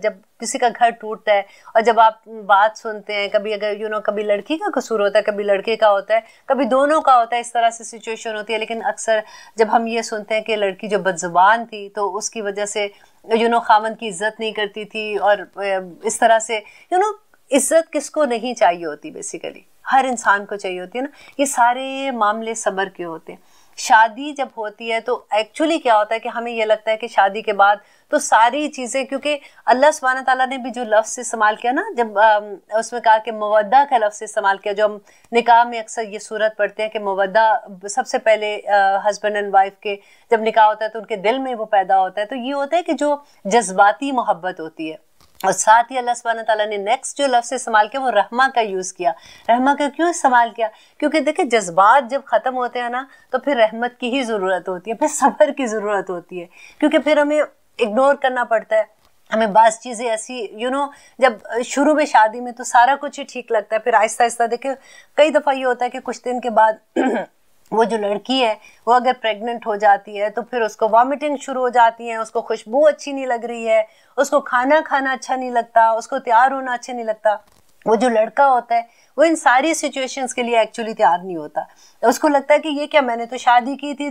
जब किसी का घर टूटता है और जब आप बात सुनते हैं, कभी अगर कभी लड़की का कसूर होता है, कभी लड़के का होता है, कभी दोनों का होता है, इस तरह से सिचुएशन होती है। लेकिन अक्सर जब हम ये सुनते हैं कि लड़की जो बदजुबान थी तो उसकी वजह से खामन की इज्जत नहीं करती थी, और इस तरह से इज्जत किसको नहीं चाहिए होती, बेसिकली हर इंसान को चाहिए होती है ना। ये सारे मामले सब्र के होते हैं। शादी जब होती है तो एक्चुअली क्या होता है कि हमें ये लगता है कि शादी के बाद तो सारी चीज़ें, क्योंकि अल्लाह सुब्हानहू तआला ने भी जो लफ्ज़ इस्तेमाल किया ना, जब उसमें कहा कि मवद्दा का लफ्ज़ इस्तेमाल किया, जो हम निकाह में अक्सर ये सूरत पढ़ते हैं कि मवद्दा सबसे पहले हस्बैंड एंड वाइफ के जब निकाह होता है तो उनके दिल में वो पैदा होता है। तो ये होता है कि जो जज्बाती मोहब्बत होती है। और साथ ही अल्लाह सुब्हानहू तआला ने नेक्स्ट जो लफ्ज़ इस्तेमाल किया वो रहमा का यूज़ किया। रहमा का क्यों इस्तेमाल किया? क्योंकि देखिए जज्बात जब ख़त्म होते हैं ना तो फिर रहमत की ही ज़रूरत होती है, फिर सब्र की ज़रूरत होती है, क्योंकि फिर हमें इग्नोर करना पड़ता है। हमें बाज़ चीज़ें ऐसी जब शुरू में शादी में तो सारा कुछ ही ठीक लगता है, फिर आहिस्ता आहिस्ता देखिए कई दफ़ा ये होता है कि कुछ दिन के बाद वो जो लड़की है वो अगर प्रेग्नेंट हो जाती है तो फिर उसको वॉमिटिंग शुरू हो जाती है, उसको खुशबू अच्छी नहीं लग रही है, उसको खाना अच्छा नहीं लगता, उसको तैयार होना अच्छा नहीं लगता। वो जो लड़का होता है वो इन सारी सिचुएशंस के लिए एक्चुअली तैयार नहीं होता। उसको लगता है कि ये क्या, मैंने तो शादी की थी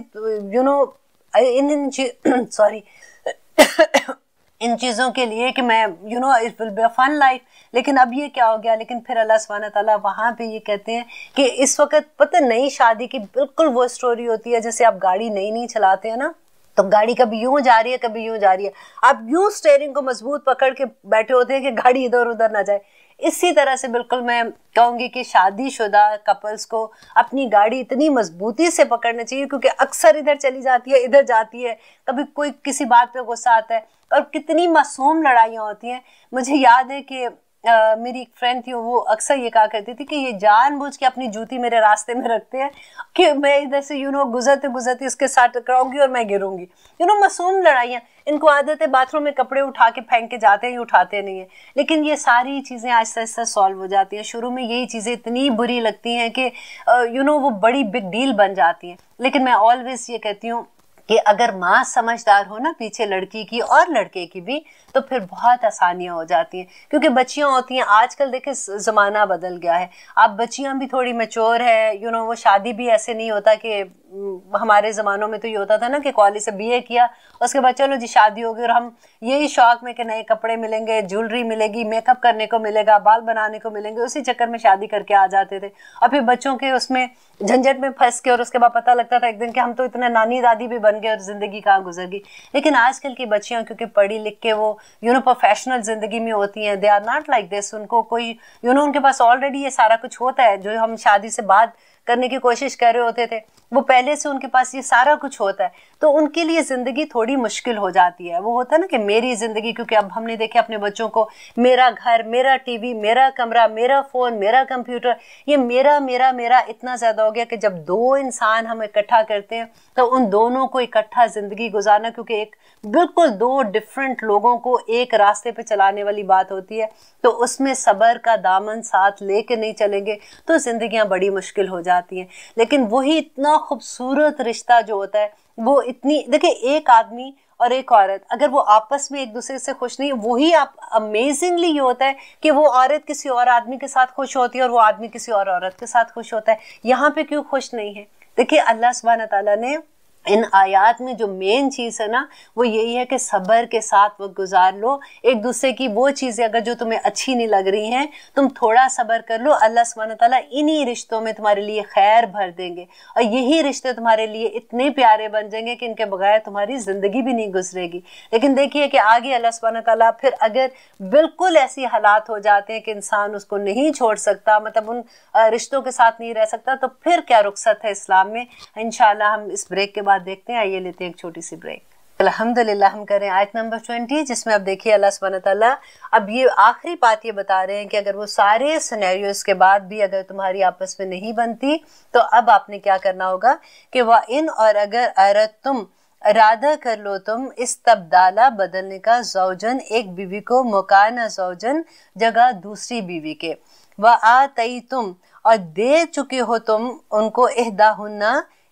इन चीज़ों के लिए कि मैं it will be a fun life, लेकिन अब ये क्या हो गया। लेकिन फिर अल्लाह सुब्हानहू तआला वहाँ पे ये कहते हैं कि इस वक्त पता नई शादी की बिल्कुल वो स्टोरी होती है जैसे आप गाड़ी नई चलाते हैं ना, तो गाड़ी कभी यूं जा रही है कभी यूं जा रही है, आप यूं स्टीयरिंग को मजबूत पकड़ के बैठे होते हैं कि गाड़ी इधर उधर ना जाए। इसी तरह से बिल्कुल मैं कहूँगी कि शादीशुदा कपल्स को अपनी गाड़ी इतनी मजबूती से पकड़ना चाहिए, क्योंकि अक्सर इधर चली जाती है इधर जाती है, कभी कोई किसी बात पे गुस्सा आता है और कितनी मासूम लड़ाइयाँ होती हैं। मुझे याद है कि मेरी एक फ्रेंड थी, वो अक्सर ये कहा करती थी कि ये जानबूझ के अपनी जूती मेरे रास्ते में रखते हैं कि मैं इधर से गुजरते गुजरते इसके साथ टकराऊंगी और मैं गिरूंगी। मासूम लड़ाइयाँ, इनको आदत है बाथरूम में कपड़े उठा के फेंक के जाते हैं, ये उठाते नहीं है। लेकिन ये सारी चीज़ें आहिस्ता आहिस्ता सॉल्व हो जाती हैं। शुरू में यही चीज़ें इतनी बुरी लगती हैं कि वो बड़ी बिग डील बन जाती हैं। लेकिन मैं ऑलवेज ये कहती हूँ कि अगर माँ समझदार हो ना पीछे लड़की की और लड़के की भी, तो फिर बहुत आसानियां हो जाती हैं। क्योंकि बच्चियां होती हैं, आजकल देखे ज़माना बदल गया है, अब बच्चियां भी थोड़ी मैच्योर है, वो शादी भी ऐसे नहीं होता कि हमारे ज़मानों में तो ये होता था ना कि कॉलेज से बीए किया उसके बाद चलो जी शादी होगी, और हम यही शौक में कि नए कपड़े मिलेंगे, ज्वेलरी मिलेगी, मेकअप करने को मिलेगा, बाल बनाने को मिलेंगे, उसी चक्कर में शादी करके आ जाते थे। और फिर बच्चों के उसमें झंझट में फंस के, और उसके बाद पता लगता था एक दिन कि हम तो इतने नानी दादी भी बन गए और जिंदगी कहाँ गुजर गई। लेकिन आजकल की बच्चियां क्योंकि पढ़ी लिख के वो प्रोफेशनल जिंदगी में होती हैं, they are not like this. उनको कोई उनके पास ऑलरेडी ये सारा कुछ होता है जो हम शादी से बाद करने की कोशिश कर रहे होते थे, वो पहले से उनके पास ये सारा कुछ होता है। तो उनके लिए जिंदगी थोड़ी मुश्किल हो जाती है। वो होता है ना कि मेरी जिंदगी, क्योंकि अब हमने देखे अपने बच्चों को, मेरा घर, मेरा टीवी, मेरा कमरा, मेरा फोन, मेरा कंप्यूटर, ये मेरा मेरा मेरा इतना ज्यादा हो गया कि जब दो इंसान हम इकट्ठा करते हैं तो उन दोनों को इकट्ठा जिंदगी गुजारना, क्योंकि एक बिल्कुल दो डिफरेंट लोगों को एक रास्ते पे चलाने वाली बात होती है, तो उसमें सब्र का दामन साथ लेके नहीं चलेंगे तो जिंदगियां बड़ी मुश्किल हो जाती हैं। लेकिन वही इतना खूबसूरत रिश्ता जो होता है, वो इतनी, देखिए एक आदमी और एक औरत अगर वो आपस में एक दूसरे से खुश नहीं, वही आप अमेजिंगली ये होता है कि वो औरत किसी और आदमी के साथ खुश होती है और वो आदमी किसी और औरत के साथ खुश होता है। यहाँ पे क्यों खुश नहीं है? देखिए अल्लाह सुब्हान ताला ने इन आयात में जो मेन चीज है ना, वो यही है कि सब्र के साथ वक्त गुजार लो। एक दूसरे की वो चीजें अगर जो तुम्हें अच्छी नहीं लग रही हैं, तुम थोड़ा सब्र कर लो, अल्लाह सुब्हान ताला इन्हीं रिश्तों में तुम्हारे लिए खैर भर देंगे, और यही रिश्ते तुम्हारे लिए इतने प्यारे बन जाएंगे कि इनके बगैर तुम्हारी जिंदगी भी नहीं गुजरेगी। लेकिन देखिए कि आगे अल्लाह सुब्हान ताला फिर अगर बिल्कुल ऐसी हालात हो जाते हैं कि इंसान उसको नहीं छोड़ सकता, मतलब उन रिश्तों के साथ नहीं रह सकता, तो फिर क्या रुखसत है इस्लाम में। इंशाल्लाह हम इस ब्रेक के बाद देखते हैं। आइए लेते हैं एक छोटी सी ब्रेक। अल्हम्दुलिल्लाह हम करें आयत नंबर 20, जिसमें अब देखिए अल्लाह सुब्हान ताला अब ये आखिरी बात ये बता रहे हैं कि अगर वो सारे सिनेरियोस के बाद भी अगर तुम्हारी आपस में नहीं बनती, तो अब आपने क्या करना होगा कि वह इन, और अगर अरद तुम इरादा कर लो तुम इस तब्दाला बदलने का, जौजन एक बीवी को मकाना जौजन जगह दूसरी बीवी के, वह आ तई तुम और दे चुके हो तुम उनको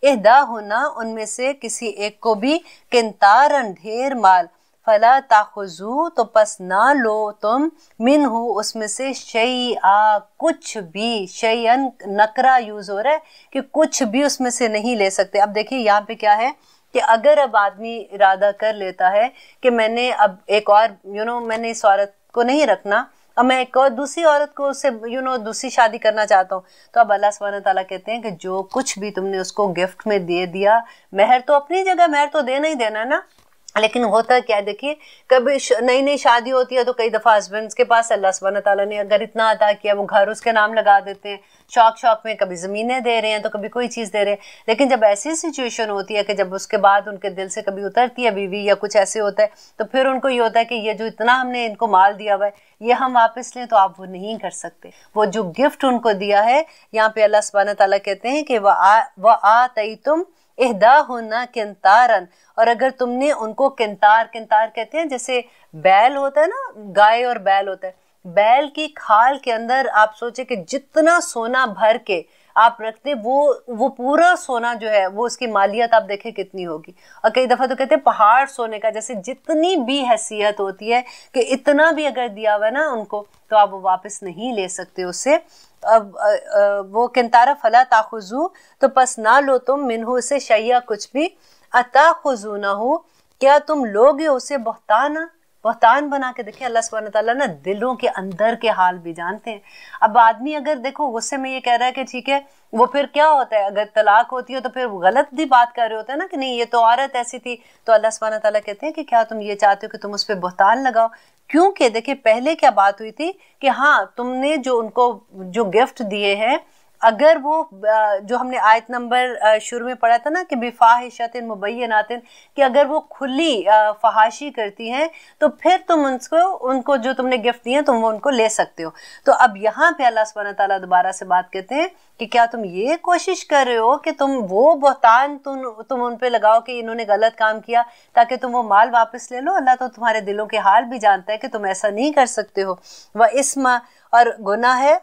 एहदा होना उनमें से किसी एक को भी, किंतारन ढेर माल, फला ताखुजू तो पस ना लो तुम, मिनहु उसमें से, शैआ कुछ भी, शैअन नकरा यूज हो रहा है कि कुछ भी उसमें से नहीं ले सकते। अब देखिए यहाँ पे क्या है कि अगर अब आदमी इरादा कर लेता है कि मैंने अब एक और मैंने इस औरत को नहीं रखना, अब मैं एक और दूसरी औरत को उससे दूसरी शादी करना चाहता हूँ, तो अब अल्लाह सुब्हान ताला कहते हैं कि जो कुछ भी तुमने उसको गिफ्ट में दे दिया, महर तो अपनी जगह महर तो देना ही देना ना। लेकिन होता क्या है, देखिए कभी नई नई शादी होती है तो कई दफा हस्बैंड्स के पास अल्लाह सुब्हान ताला ने अगर इतना अता किया, वो घर उसके नाम लगा देते हैं, शौक में कभी जमीनें दे रहे हैं तो कभी कोई चीज दे रहे हैं। लेकिन जब ऐसी सिचुएशन होती है कि जब उसके बाद उनके दिल से कभी उतरती है बीवी या कुछ ऐसे होता है, तो फिर उनको ये होता है कि ये जो इतना हमने इनको माल दिया हुआ है ये हम वापस लें, तो आप वो नहीं कर सकते। वो जो गिफ्ट उनको दिया है, यहाँ पे अल्लाह सुब्हान ताला कहते हैं कि वह आ तई तुम इहदा होना किंतारन, और अगर तुमने उनको किंतार कहते हैं जैसे बैल होता है ना, गाय और बैल होता है, बैल की खाल के अंदर आप सोचे कि जितना सोना भर के आप रखते, वो पूरा सोना जो है वो उसकी मालियत आप देखें कितनी होगी। और कई दफा तो कहते हैं पहाड़ सोने का, जैसे जितनी भी हैसियत होती है कि इतना भी अगर दिया हुआ ना उनको, तो आप वो वापस नहीं ले सकते उससे। अब वो किंतारा फला ताखुजू तो पस ना लो तुम, मिनहु से शैया कुछ भी, अता खुजू ना हो क्या तुम लोगे उसे बहतान बना के। देखिए अल्लाह सुब्हान ताला ना दिलों के अंदर के हाल भी जानते हैं। अब आदमी अगर देखो गुस्से में ये कह रहा है कि ठीक है, वो फिर क्या होता है, अगर तलाक होती है तो फिर गलत भी बात कर रहे होते हैं ना कि नहीं ये तो औरत ऐसी थी, तो अल्लाह सुब्हान ताला कहते हैं कि क्या तुम ये चाहते हो कि तुम उस पर बहतान लगाओ। क्योंकि देखिए पहले क्या बात हुई थी कि हाँ तुमने जो उनको जो गिफ्ट दिए हैं, अगर वो जो हमने आयत नंबर शुरू में पढ़ा था ना कि बिफाहिशतिन मुबय्यनातिन, कि अगर वो खुली फहाशी करती हैं तो फिर तुम उनको जो तुमने गिफ्ट दिए तुम वो उनको ले सकते हो। तो अब यहाँ पे अल्लाह सुब्हान ताला दोबारा से बात कहते हैं कि क्या तुम ये कोशिश कर रहे हो कि तुम वो बहतान तुम उन पे लगाओ कि इन्होंने गलत काम किया ताकि तुम वो माल वापस ले लो। अल्लाह तो तुम्हारे दिलों के हाल भी जानता है कि तुम ऐसा नहीं कर सकते हो। वह इस्म और गुनाह है,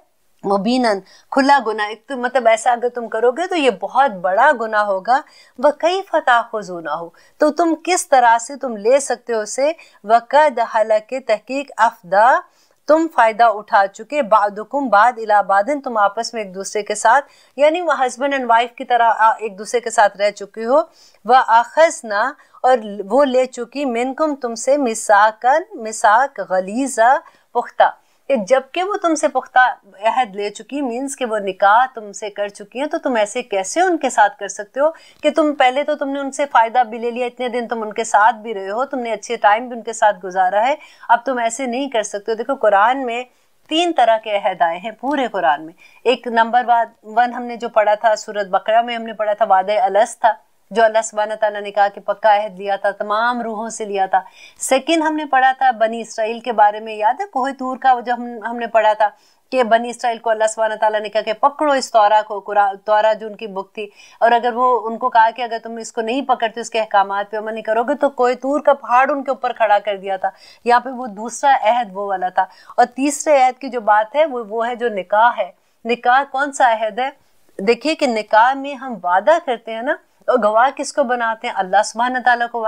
मुबीनन, खुला गुनाह, एक तो मतलब ऐसा अगर तुम करोगे तो ये बहुत बड़ा गुनाह होगा। वह कई फताखुज़ूना हो, तो तुम किस तरह से तुम ले सकते हो उसे। वक़द हालांकि तहकीक अफ़दा, तुम फायदा उठा चुके, बादुकुम बाद इला बादिन, तुम आपस में एक दूसरे के साथ, यानी वह हस्बैंड एंड वाइफ की तरह एक दूसरे के साथ रह चुके हो। वह आखज़ना, और वो ले चुकी, मिनकुम तुमसे, मिसाक गलीज़ा, पुख्ता, जबकि वो तुमसे पुख्ता अहद ले चुकी, मीन्स कि वो निकाह तुमसे कर चुकी हैं, तो तुम ऐसे कैसे उनके साथ कर सकते हो कि तुम पहले तो तुमने उनसे फ़ायदा भी ले लिया, इतने दिन तुम उनके साथ भी रहे हो, तुमने अच्छे टाइम भी उनके साथ गुजारा है, अब तुम ऐसे नहीं कर सकते हो। देखो कुरान में 3 तरह के अहद आए हैं पूरे कुरान में। एक नंबर 1 हमने जो पढ़ा था सूरत बकरा में, हमने पढ़ा था वादे अलस था, जो अल्लाह सुब्हानहू तआला ने कहा कि पक्का अहद लिया था, तमाम रूहों से लिया था। सेकंड हमने पढ़ा था बनी इसराइल के बारे में, याद है कोहे तूर का जो हमने पढ़ा था कि बनी इसराइल को अल्लाह सुब्हानहू तआला ने कहा कि पकड़ो इस तौरा को, तौरा जो उनकी बुक थी, और अगर वो उनको कहा कि अगर तुम इसको नहीं पकड़ते, उसके अहकामात पे अमल नहीं करोगे, तो कोहे तूर का पहाड़ उनके ऊपर खड़ा कर दिया था। यहाँ पे वो दूसरा अहद वो वाला था। और तीसरे अहद की जो बात है वो है जो निकाह है। निकाह कौन सा अहद है? देखिए कि निकाह में हम वादा करते हैं ना, और गवाह किसको बनाते हैं? अल्लाह सुब्हानहू तआला को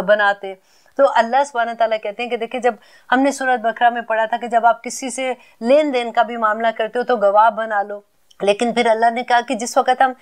बनाते हैं। तो अल्लाह सुब्हानहू तआला कहते हैं कि देखिए, जब हमने सूरत बकरा में पढ़ा था कि जब आप किसी से लेन देन का भी मामला करते हो तो गवाह बना लो, लेकिन फिर अल्लाह ने कहा कि जिस वक्त हम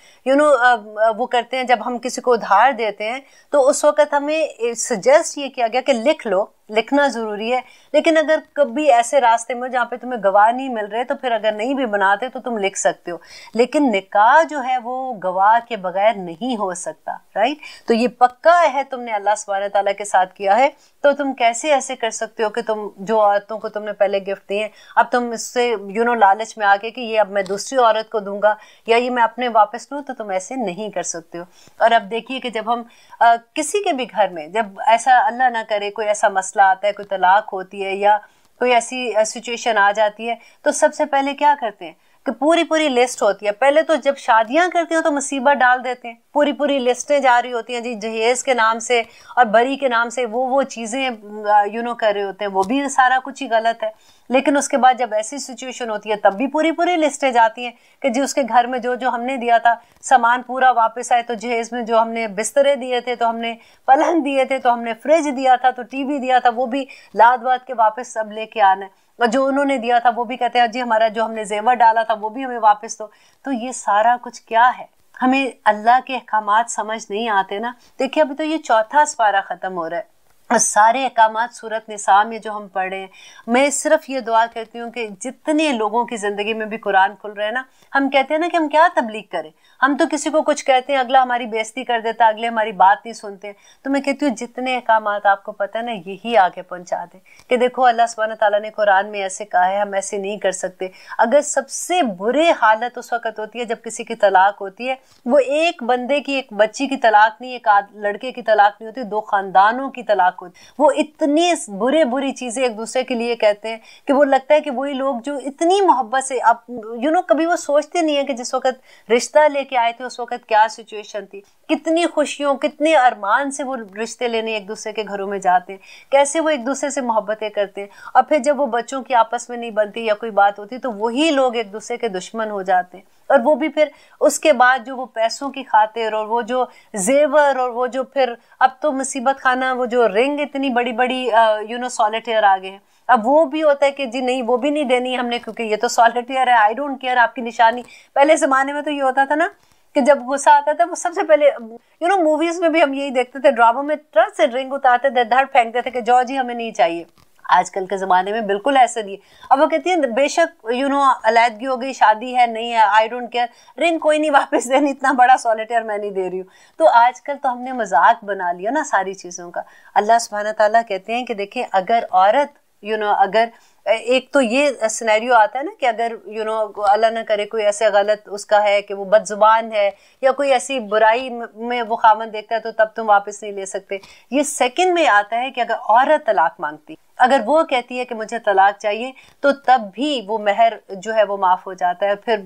वो करते हैं, जब हम किसी को उधार देते हैं, तो उस वक्त हमें सजेस्ट ये किया गया कि लिख लो, लिखना ज़रूरी है। लेकिन अगर कभी ऐसे रास्ते में जहाँ पे तुम्हें गवाह नहीं मिल रहे, तो फिर अगर नहीं भी बनाते तो तुम लिख सकते हो, लेकिन निकाह जो है वो गवाह के बगैर नहीं हो सकता, राइट। तो ये पक्का है तुमने अल्लाह सुब्हानहू तआला के साथ किया है, तो तुम कैसे ऐसे कर सकते हो कि तुम जो औरतों को तुमने पहले गिफ्ट दिए, अब तुम इससे लालच में आके कि ये अब मैं दूसरी औरत को दूंगा या ये मैं अपने वापस लूँ, तो तुम ऐसे नहीं कर सकते हो। और अब देखिए कि जब हम किसी के भी घर में, जब ऐसा अल्लाह ना करे कोई ऐसा मसला आता है, कोई तलाक होती है या कोई ऐसी सिचुएशन आ जाती है, तो सबसे पहले क्या करते हैं कि पूरी लिस्ट होती है। पहले तो जब शादियां करते हो तो मुसीबत डाल देते हैं, पूरी लिस्टें जा रही होती हैं जी, जहेज के नाम से और बरी के नाम से वो चीज़ें कर रहे होते हैं, वो भी सारा कुछ ही गलत है। लेकिन उसके बाद जब ऐसी सिचुएशन होती है तब भी पूरी लिस्टें जाती हैं कि जी उसके घर में जो हमने दिया था सामान पूरा वापस आए, तो जहेज में जो हमने बिस्तरे दिए थे, तो हमने पलंग दिए थे, तो हमने फ्रिज दिया था, तो टीवी दिया था, वो भी लाद वाद के वापस सब लेके आना है। और जो उन्होंने दिया था वो भी कहते हैं जी हमारा जो हमने जेवर डाला था वो भी हमें वापस दो। तो ये सारा कुछ क्या है? हमें अल्लाह के अहकामात समझ नहीं आते ना। देखिए अभी तो ये 4था पारा खत्म हो रहा है और सारे अहकामात सूरत निसा में जो हम पढ़े, मैं सिर्फ ये दुआ करती हूँ कि जितने लोगों की ज़िंदगी में भी कुरान खुल रहे हैं ना, हम कहते हैं ना कि हम क्या तबलीग करें, हम तो किसी को कुछ कहते हैं, अगला हमारी बेइज्जती कर देता, अगले हमारी बात नहीं सुनते। तो मैं कहती हूँ जितने अहकामात आपको पता है ना, यही आगे पहुँचा दें कि देखो अल्लाह सुब्हानहू तआला ने कुरान में ऐसे कहा है, हम ऐसे नहीं कर सकते। अगर सबसे बुरे हालत उस वक्त होती है जब किसी की तलाक होती है, वो एक बंदे की, एक बच्ची की तलाक नहीं, एक लड़के की तलाक नहीं होती, 2 खानदानों की तलाक। वो इतनी बुरी चीजें एक दूसरे के लिए कहते हैं कि वो लगता है कि वही लोग जो इतनी मोहब्बत से, आप कभी वो सोचते नहीं है कि जिस वक्त रिश्ता लेके आए थे उस वक्त क्या सिचुएशन थी, कितनी खुशियों, कितने अरमान से वो रिश्ते लेने एक दूसरे के घरों में जाते हैं, कैसे वो एक दूसरे से मोहब्बतें करते हैं। और फिर जब वो बच्चों की आपस में नहीं बनती या कोई बात होती तो वही लोग एक दूसरे के दुश्मन हो जाते हैं। और वो भी फिर उसके बाद जो वो पैसों की खातिर और वो जो जेवर और वो जो फिर अब तो मुसीबत खाना वो जो रिंग इतनी बड़ी सॉलिटेयर आ गए हैं, अब वो भी होता है कि जी नहीं वो भी नहीं देनी हमने क्योंकि ये तो सॉलिटेयर है, आई डोंट केयर आपकी निशानी। पहले ज़माने में तो ये होता था ना कि जब गुस्सा आता था वो सबसे पहले मूवीज में भी हम यही देखते थे, ड्रामा में ट्रक से रिंग उतारते थे, धड़ फेंकते थे कि जाओ जी हमें नहीं चाहिए। आजकल के ज़माने में बिल्कुल ऐसा नहीं है। अब वो कहती है बेशक अलैदगी हो गई, शादी है नहीं है, आई डोंट केयर, रिंग कोई नहीं वापस देनी, इतना बड़ा सॉलिटेयर मैं नहीं दे रही हूँ। तो आजकल तो हमने मजाक बना लिया ना सारी चीज़ों का। अल्लाह सुब्हानहू तआला कहते हैं कि देखिए अगर औरत अगर एक तो ये सिनेरियो आता है ना कि अगर अल्लाह ना करे कोई ऐसे गलत उसका है कि वो बदजुबान है या कोई ऐसी बुराई में वो खामन देखता है तो तब तुम वापस नहीं ले सकते। ये सेकंड में आता है कि अगर औरत तलाक मांगती, अगर वो कहती है कि मुझे तलाक चाहिए, तो तब भी वो महर जो है वो माफ़ हो जाता है, फिर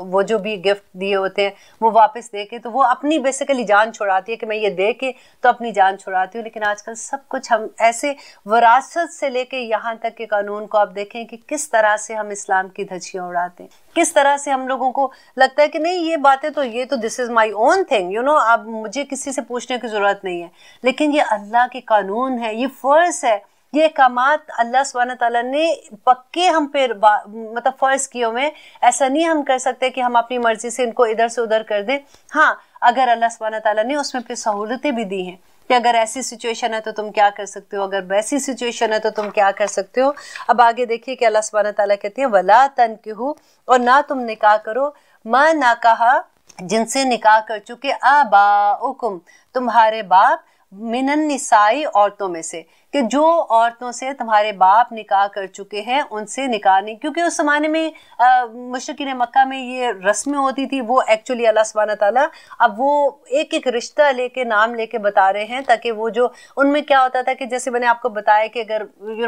वो जो भी गिफ्ट दिए होते हैं वो वापस दे के तो वो अपनी बेसिकली जान छुड़ाती है कि मैं ये दे के तो अपनी जान छुड़ाती हूँ। लेकिन आजकल सब कुछ हम ऐसे विरासत से लेके यहाँ तक के कानून कानून को आप देखें कि किस तरह से हम इस्लाम की धज्जियां उड़ाते हैं, किस तरह से हम लोगों को लगता है कि नहीं ये बातें तो ये तो this is my own thing, you know, अब मुझे किसी से पूछने की जरूरत नहीं है। लेकिन ये अल्लाह के कानून है, ये फर्ज है, ये अहकामात अल्लाह सुब्हानहू तआला ने पक्के हम पे मतलब फर्ज किए हुए। ऐसा नहीं हम कर सकते कि हम अपनी मर्जी से इनको इधर से उधर कर दें। हाँ, अगर अल्लाह सुब्हानहू तआला ने उसमें फिर सहूलतें भी दी हैं कि अगर ऐसी सिचुएशन है तो तुम क्या कर सकते हो, अगर वैसी सिचुएशन है तो तुम क्या कर सकते हो। अब आगे देखिए कि अल्लाह सुब्हानहू तआला कहते हैं वला तनकिहू, और ना तुम निकाह करो, मा ना कहा, जिनसे निकाह कर चुके आबाउकुम, तुम्हारे बाप, मिनन निसाई, औरतों में से, कि जो औरतों से तुम्हारे बाप निकाह कर चुके हैं उनसे निकाह नहीं। क्योंकि उस जमाने में मुशरिकीन मक्का में ये रस्में होती थी, वो एक्चुअली अल्लाह सुब्हानहू तआला अब वो एक एक रिश्ता लेके नाम लेके बता रहे हैं, ताकि वो जो उनमें क्या होता था कि जैसे मैंने आपको बताया कि अगर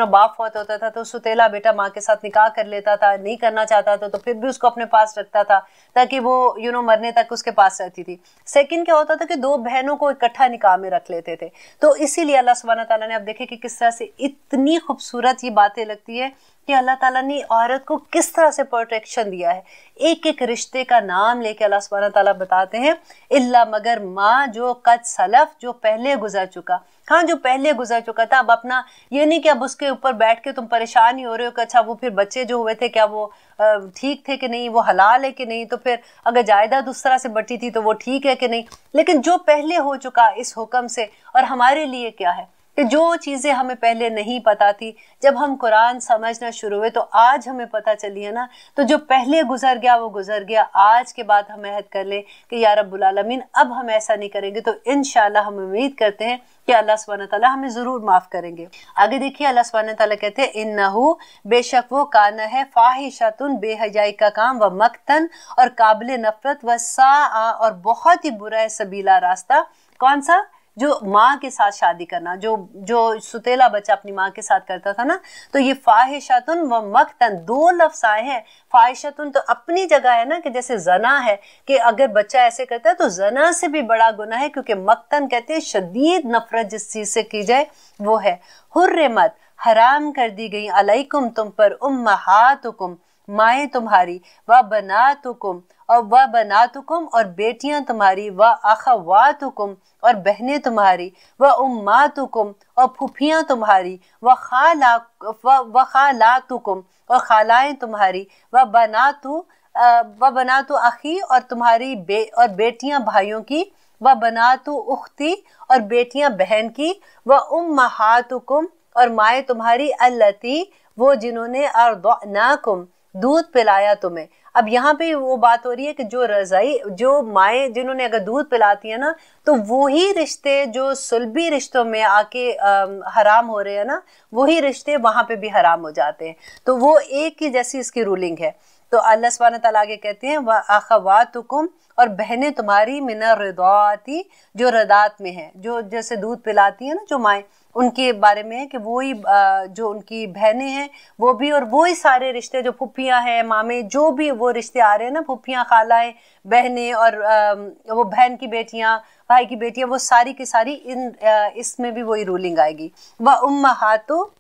बाप फौत होता था तो सुतेला बेटा माँ के साथ निकाह कर लेता था, नहीं करना चाहता था तो फिर भी उसको अपने पास रखता था ताकि वो मरने तक उसके पास रहती थी। सेकंड क्या होता था कि दो बहनों को इकट्ठा निकाह में रख लेते थे। तो इसीलिए अल्लाह सुब्हानहू तआला ने, अब देखे कि किस तरह से इतनी खूबसूरत ये बातें लगती है कि अल्लाह ताला ने औरत को किस तरह से प्रोटेक्शन दिया है। एक एक रिश्ते का नाम लेके अल्लाह सुब्हानहू तआला बताते हैं, इल्ला मगर माँ जो कद सलफ, जो पहले गुजर चुका। हाँ, जो पहले गुजर चुका था। अब अपना ये नहीं कि अब उसके ऊपर बैठ के तुम परेशान ही हो रहे हो कि अच्छा वो फिर बच्चे जो हुए थे क्या वो ठीक थे कि नहीं, वो हलाल है कि नहीं, तो फिर अगर जायदाद उस तरह से बटी थी तो वो ठीक है कि नहीं। लेकिन जो पहले हो चुका इस हुक्म से, और हमारे लिए क्या है कि जो चीज़ें हमें पहले नहीं पता थी, जब हम कुरान समझना शुरू हुए तो आज हमें पता चली है ना। तो जो पहले गुजर गया वो गुजर गया। आज के बाद हम अहद कर लें कि या रब्बुल आलमीन अब हम ऐसा नहीं करेंगे। तो इंशाअल्लाह हम उम्मीद करते हैं कि अल्लाह सुब्हानहू तआला हमें ज़रूर माफ़ करेंगे। आगे देखिए अल्लाह सुब्हानहू तआला कहते हैं इन्नहु, बेशक वो काना है, फाहिशतुन, बेहयाई का काम, व मक्तन, और काबिल नफरत, व साआ, और बहुत ही बुरा है, सबीला, रास्ता। कौन सा? जो माँ के साथ शादी करना, जो सुतेला बच्चा अपनी माँ के साथ करता था ना। तो ये फाहिशतुन व मक्तन, दो लफ्ज़ आए हैं। फाहिशतुन तो अपनी जगह है ना कि जैसे जना है कि अगर बच्चा ऐसे करता है तो जना से भी बड़ा गुनाह है, क्योंकि मक्तन कहते हैं शदीद नफरत जिस चीज़ से की जाए वो है। हुर्रिमत, हराम कर दी गई, अलैकुम, तुम पर, उम्महातुकुम, माएँ तुम्हारी, व बनातुकुम, और व बनातुकुम, और बेटियां तुम्हारी, व अखवातुकुम, और बहनें तुम्हारी, व उम्मातुकुम, और फुफियां तुम्हारी, व खालातुकुम, और खालाएं तुम्हारी, व बनातु अखी, और तुम्हारी और बेटियां भाइयों की, व बनातु उख्ती, और बेटियां बहन की, व उम्महातुकुम, और माएँ तुम्हारी, अल्लती, वो जिन्होंने, अर्दअनाकुम, दूध पिलाया तुम्हें। अब यहाँ पे वो बात हो रही है कि जो रज़ाई, जो माएँ जिन्होंने अगर दूध पिलाती है ना, तो वही रिश्ते जो सुलभी रिश्तों में आके हराम हो रहे हैं ना, वही रिश्ते वहाँ पे भी हराम हो जाते हैं। तो वो एक ही जैसी इसकी रूलिंग है। तो अल्लाह सुब्हानहू तआला आगे कहते हैं व अखवातुकुम, और बहनें तुम्हारी, मिनर रिदाती, जो रदात में है, जो जैसे दूध पिलाती है ना जो माएँ, उनके बारे में है कि वही जो उनकी बहनें हैं वो भी, और वही सारे रिश्ते जो फुफियाँ हैं, मामे, जो भी वो रिश्ते आ रहे हैं ना, फुफियाँ, खालाएं, बहनें, और वो बहन की बेटियाँ, भाई की बेटियाँ, वो सारी की सारी इसमें भी वही रूलिंग आएगी। व उम्महातु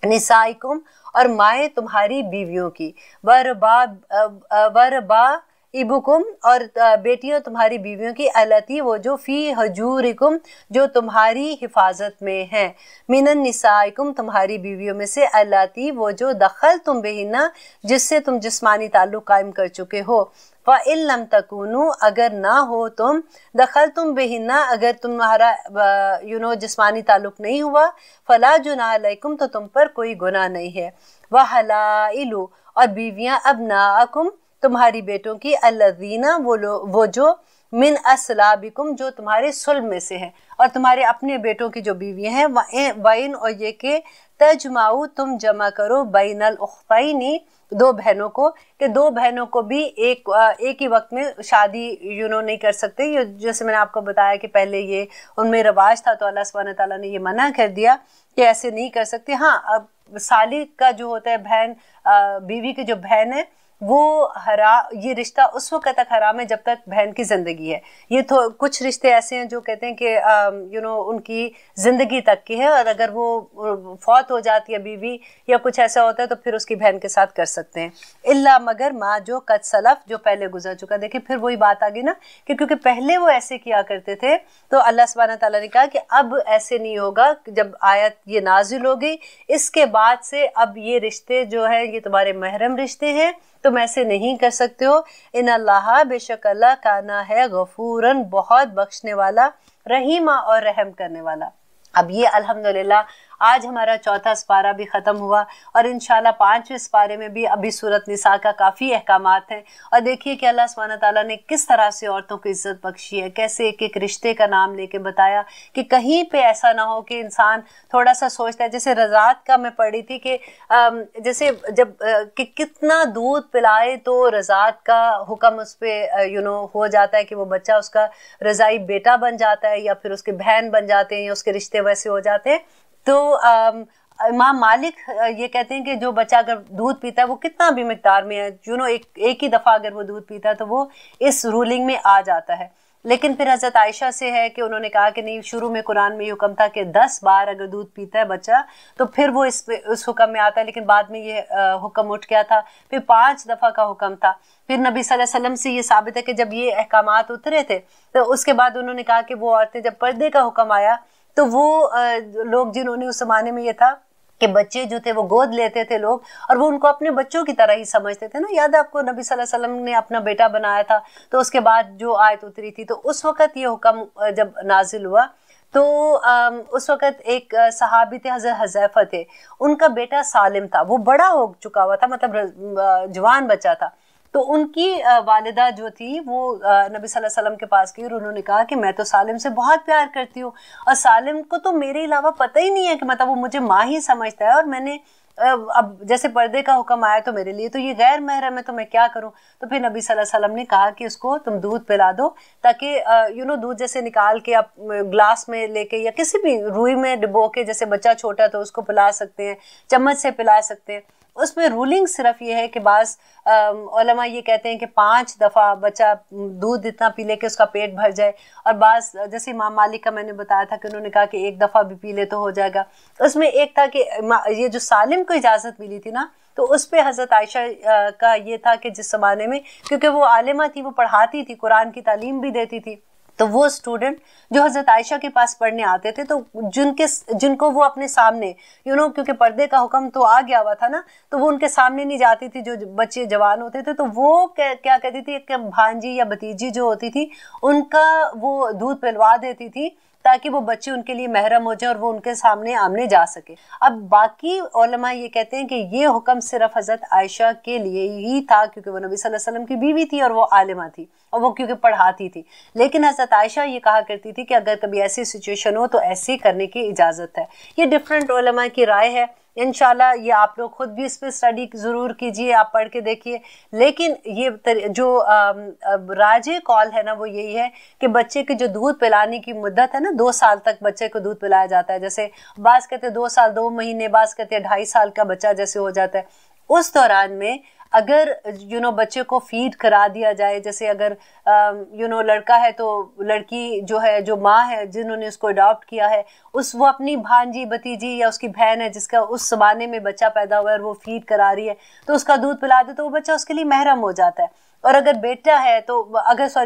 निसाइकुम, और माएँ तुम्हारी बीवियों की, वरबा इबुकुम, और बेटियां तुम्हारी बीवियों की, अलती, वो जो, फी हजूरिकुम, जो तुम्हारी हिफाजत में है, मिनन निसाइकुम, तुम्हारी बीवियों में से, अलती, वो जो, दखल तुम बेहिन्ना, जिससे तुम जिस्मानी ताल्लुक कायम कर चुके हो। फ़इल्लम तकूनु, अगर ना हो तुम, दखल तुम बेहिन्ना, अगर तुम्हारा जिस्मानी ताल्लुक नहीं हुआ, फला जुनाह अलैकुम, तो तुम पर कोई गुनाह नहीं है। वहलाइलु, और बीवियां, अबनाअकुम, तुम्हारी बेटों की, अल्लज़ीना, वो जो, मिन अस्लाबिकुम, जो तुम्हारे सुल्ब में से हैं, और तुम्हारे अपने बेटों की जो बीवियां हैं, वाइन, और ये के, तजमाऊ, तुम जमा करो, बैनल उख्तैनी, दो बहनों को, कि दो बहनों को भी एक ही वक्त में शादी नहीं कर सकते। ये जैसे मैंने आपको बताया कि पहले ये उनमें रवाज था, तो अल्लाह सुब्हानहू तआला ने ये मना कर दिया कि ऐसे नहीं कर सकते। हाँ, अब साली का जो होता है बहन, बीवी की जो बहन है, वो ये रिश्ता उस वक्त तक हराम है जब तक बहन की जिंदगी है। ये तो कुछ रिश्ते ऐसे हैं जो कहते हैं कि उनकी जिंदगी तक की है, और अगर वो फौत हो जाती है बीवी या कुछ ऐसा होता है तो फिर उसकी बहन के साथ कर सकते हैं, इल्ला मगर माँ जो कद सलफ, जो पहले गुजर चुका। देखिए फिर वही बात आ गई ना कि क्योंकि पहले वो ऐसे किया करते थे, तो अल्लाह सुब्हानहू व तआला ने कहा कि अब ऐसे नहीं होगा। जब आयत ये नाजिल हो गई, इसके बाद से अब ये रिश्ते जो है ये तुम्हारे महरम रिश्ते हैं, तुम ऐसे नहीं कर सकते हो। इन अल्लाह, बेशक अल्लाह, काना है गफूरन, बहुत बख्शने वाला, रहीमा, और रहम करने वाला। अब ये अल्हम्दुलिल्लाह आज हमारा चौथा स्पारा भी ख़त्म हुआ, और इंशाल्लाह 5वें स्पारे में भी अभी सूरत निसा का काफ़ी अहकामात हैं। और देखिए कि अल्लाह सुब्हानहू व तआला ने किस तरह से औरतों को इज़्ज़त बख्शी है, कैसे एक एक रिश्ते का नाम लेके बताया कि कहीं पे ऐसा ना हो कि इंसान थोड़ा सा सोचता है। जैसे रज़ात का मैं पढ़ी थी कि जैसे जब कि कितना दूध पिलाए तो रज़ात का हुक्म उस पर हो जाता है कि वो बच्चा उसका रज़ाई बेटा बन जाता है, या फिर उसके बहन बन जाते हैं, या उसके रिश्ते वैसे हो जाते हैं। तो इमाम मालिक ये कहते हैं कि जो बच्चा अगर दूध पीता है वो कितना भी मिकदार में है, एक ही दफ़ा अगर वो दूध पीता है तो वो इस रूलिंग में आ जाता है। लेकिन फिर हज़रत आयशा से है कि उन्होंने कहा कि नहीं, शुरू में कुरान में ये हुक्म था कि 10 बार अगर दूध पीता है बच्चा तो फिर वो उस हुक्म में आता है, लेकिन बाद में ये हुक्म उठ गया था, फिर 5 दफ़ा का हुक्म था। फिर नबी सल्लल्लाहु अलैहि वसल्लम से ये साबित है कि जब ये अहकामात उतरे थे तो उसके बाद उन्होंने कहा कि वो औरतें, जब पर्दे का हुक्म आया तो वो लोग जिन्होंने उस जमाने में ये था कि बच्चे जो थे वो गोद लेते थे लोग, और वो उनको अपने बच्चों की तरह ही समझते थे ना। याद है आपको, नबी सल्लल्लाहु अलैहि वसल्लम ने अपना बेटा बनाया था, तो उसके बाद जो आयत उतरी थी तो उस वक़्त ये हुक्म जब नाजिल हुआ तो उस वक़्त एक सहाबी थे, हज़रत हज़ैफा थे, उनका बेटा सालिम था, वो बड़ा हो चुका हुआ था, मतलब जवान बच्चा था। तो उनकी वालिदा जो थी वो नबी सल्लल्लाहु अलैहि वसल्लम के पास गई और उन्होंने कहा कि मैं तो सालिम से बहुत प्यार करती हूँ, और सालिम को तो मेरे अलावा पता ही नहीं है, कि मतलब वो मुझे माँ ही समझता है, और मैंने अब जैसे पर्दे का हुक्म आया तो मेरे लिए तो ये गैर महरम है, तो मैं क्या करूं। तो फिर नबी सल्लल्लाहु अलैहि वसल्लम ने कहा कि उसको तुम दूध पिला दो, ताकि दूध जैसे निकाल के आप ग्लास में लेके या किसी भी रुई में डुबो के, जैसे बच्चा छोटा तो उसको पिला सकते हैं, चम्मच से पिला सकते हैं। उसमें रूलिंग सिर्फ ये है कि बाज़ उलमा ये कहते हैं कि 5 दफ़ा बच्चा दूध इतना पी ले कि उसका पेट भर जाए, और बाज़ जैसे इमाम मालिक का मैंने बताया था कि उन्होंने कहा कि 1 दफ़ा भी पी ले तो हो जाएगा। उसमें एक था कि ये जो सालिम को इजाज़त मिली थी ना, तो उस पर हज़रत आयशा का ये था कि जिस ज़माने में, क्योंकि वो आलिमा थी, वो पढ़ाती थी, कुरान की तालीम भी देती थी, तो वो स्टूडेंट जो हज़रत आयशा के पास पढ़ने आते थे, तो जिनको वो अपने सामने क्योंकि पर्दे का हुक्म तो आ गया हुआ था ना, तो वो उनके सामने नहीं जाती थी। जो बच्चे जवान होते थे तो वो क्या कहती थी, एक भांजी या भतीजी जो होती थी उनका वो दूध पिलवा देती थी, ताकि वो बच्चे उनके लिए महरम हो जाए और वो उनके सामने आमने जा सके। अब बाकी उलमा ये कहते हैं कि ये हुक्म सिर्फ हज़रत आयशा के लिए ही था, क्योंकि वो नबी सल्लल्लाहु अलैहि वसल्लम की बीवी थी और वो आलिमा थी, और वो क्योंकि पढ़ाती थी। लेकिन हज़रत आयशा ये कहा करती थी कि अगर कभी ऐसी सिचुएशन हो तो ऐसे करने की इजाज़त है। ये डिफरेंट उलमा की राय है, इंशाल्लाह ये आप लोग खुद भी इस पर स्टडी ज़रूर कीजिए, आप पढ़ के देखिए। लेकिन ये जो राजे कॉल है ना, वो यही है कि बच्चे के जो दूध पिलाने की मुद्दत है ना, 2 साल तक बच्चे को दूध पिलाया जाता है। जैसे बाज़ कहते हैं 2 साल 2 महीने, बाज़ कहते हैं 2.5 साल का बच्चा जैसे हो जाता है। उस दौरान में अगर बच्चे को फीड करा दिया जाए, जैसे अगर लड़का है तो लड़की जो है, जो माँ है जिन्होंने उसको अडॉप्ट किया है, वो अपनी भांजी भतीजी या उसकी बहन है जिसका उस ज़माने में बच्चा पैदा हुआ है और वो फीड करा रही है, तो उसका दूध पिला दे तो वो बच्चा उसके लिए महरम हो जाता है। और अगर बेटा है तो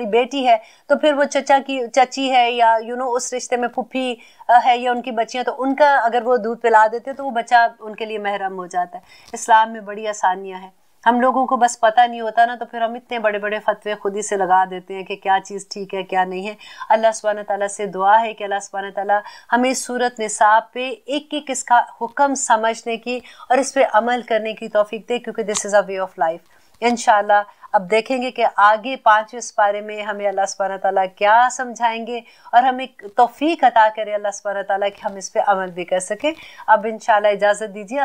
बेटी है तो फिर वो चची है या उस रिश्ते में फुफ्फी है या उनकी बच्चियां, तो उनका अगर वो दूध पिला देते तो वो बच्चा उनके लिए महरम हो जाता है। इस्लाम में बड़ी आसानियां हैं, हम लोगों को बस पता नहीं होता ना, तो फिर हम इतने बड़े बड़े फतवे खुद ही से लगा देते हैं कि क्या चीज़ ठीक है क्या नहीं है। अल्लाह सुब्हानहू ताला से दुआ है कि अल्लाह सुब्हानहू ताला हमें सूरत निसाब पे एक एक इसका हुक्म समझने की और इस पे अमल करने की तौफीक दे, क्योंकि this is a way of life. इंशाल्लाह अब देखेंगे कि आगे 5वें पारे में हमें अल्लाह सुब्हानहू ताला क्या समझाएंगे और हमें तौफीक अता करे अल्लाह सुब्हानहू ताला कि हम इस पे अमल भी कर सके। अब इंशाल्लाह इजाज़त दीजिए।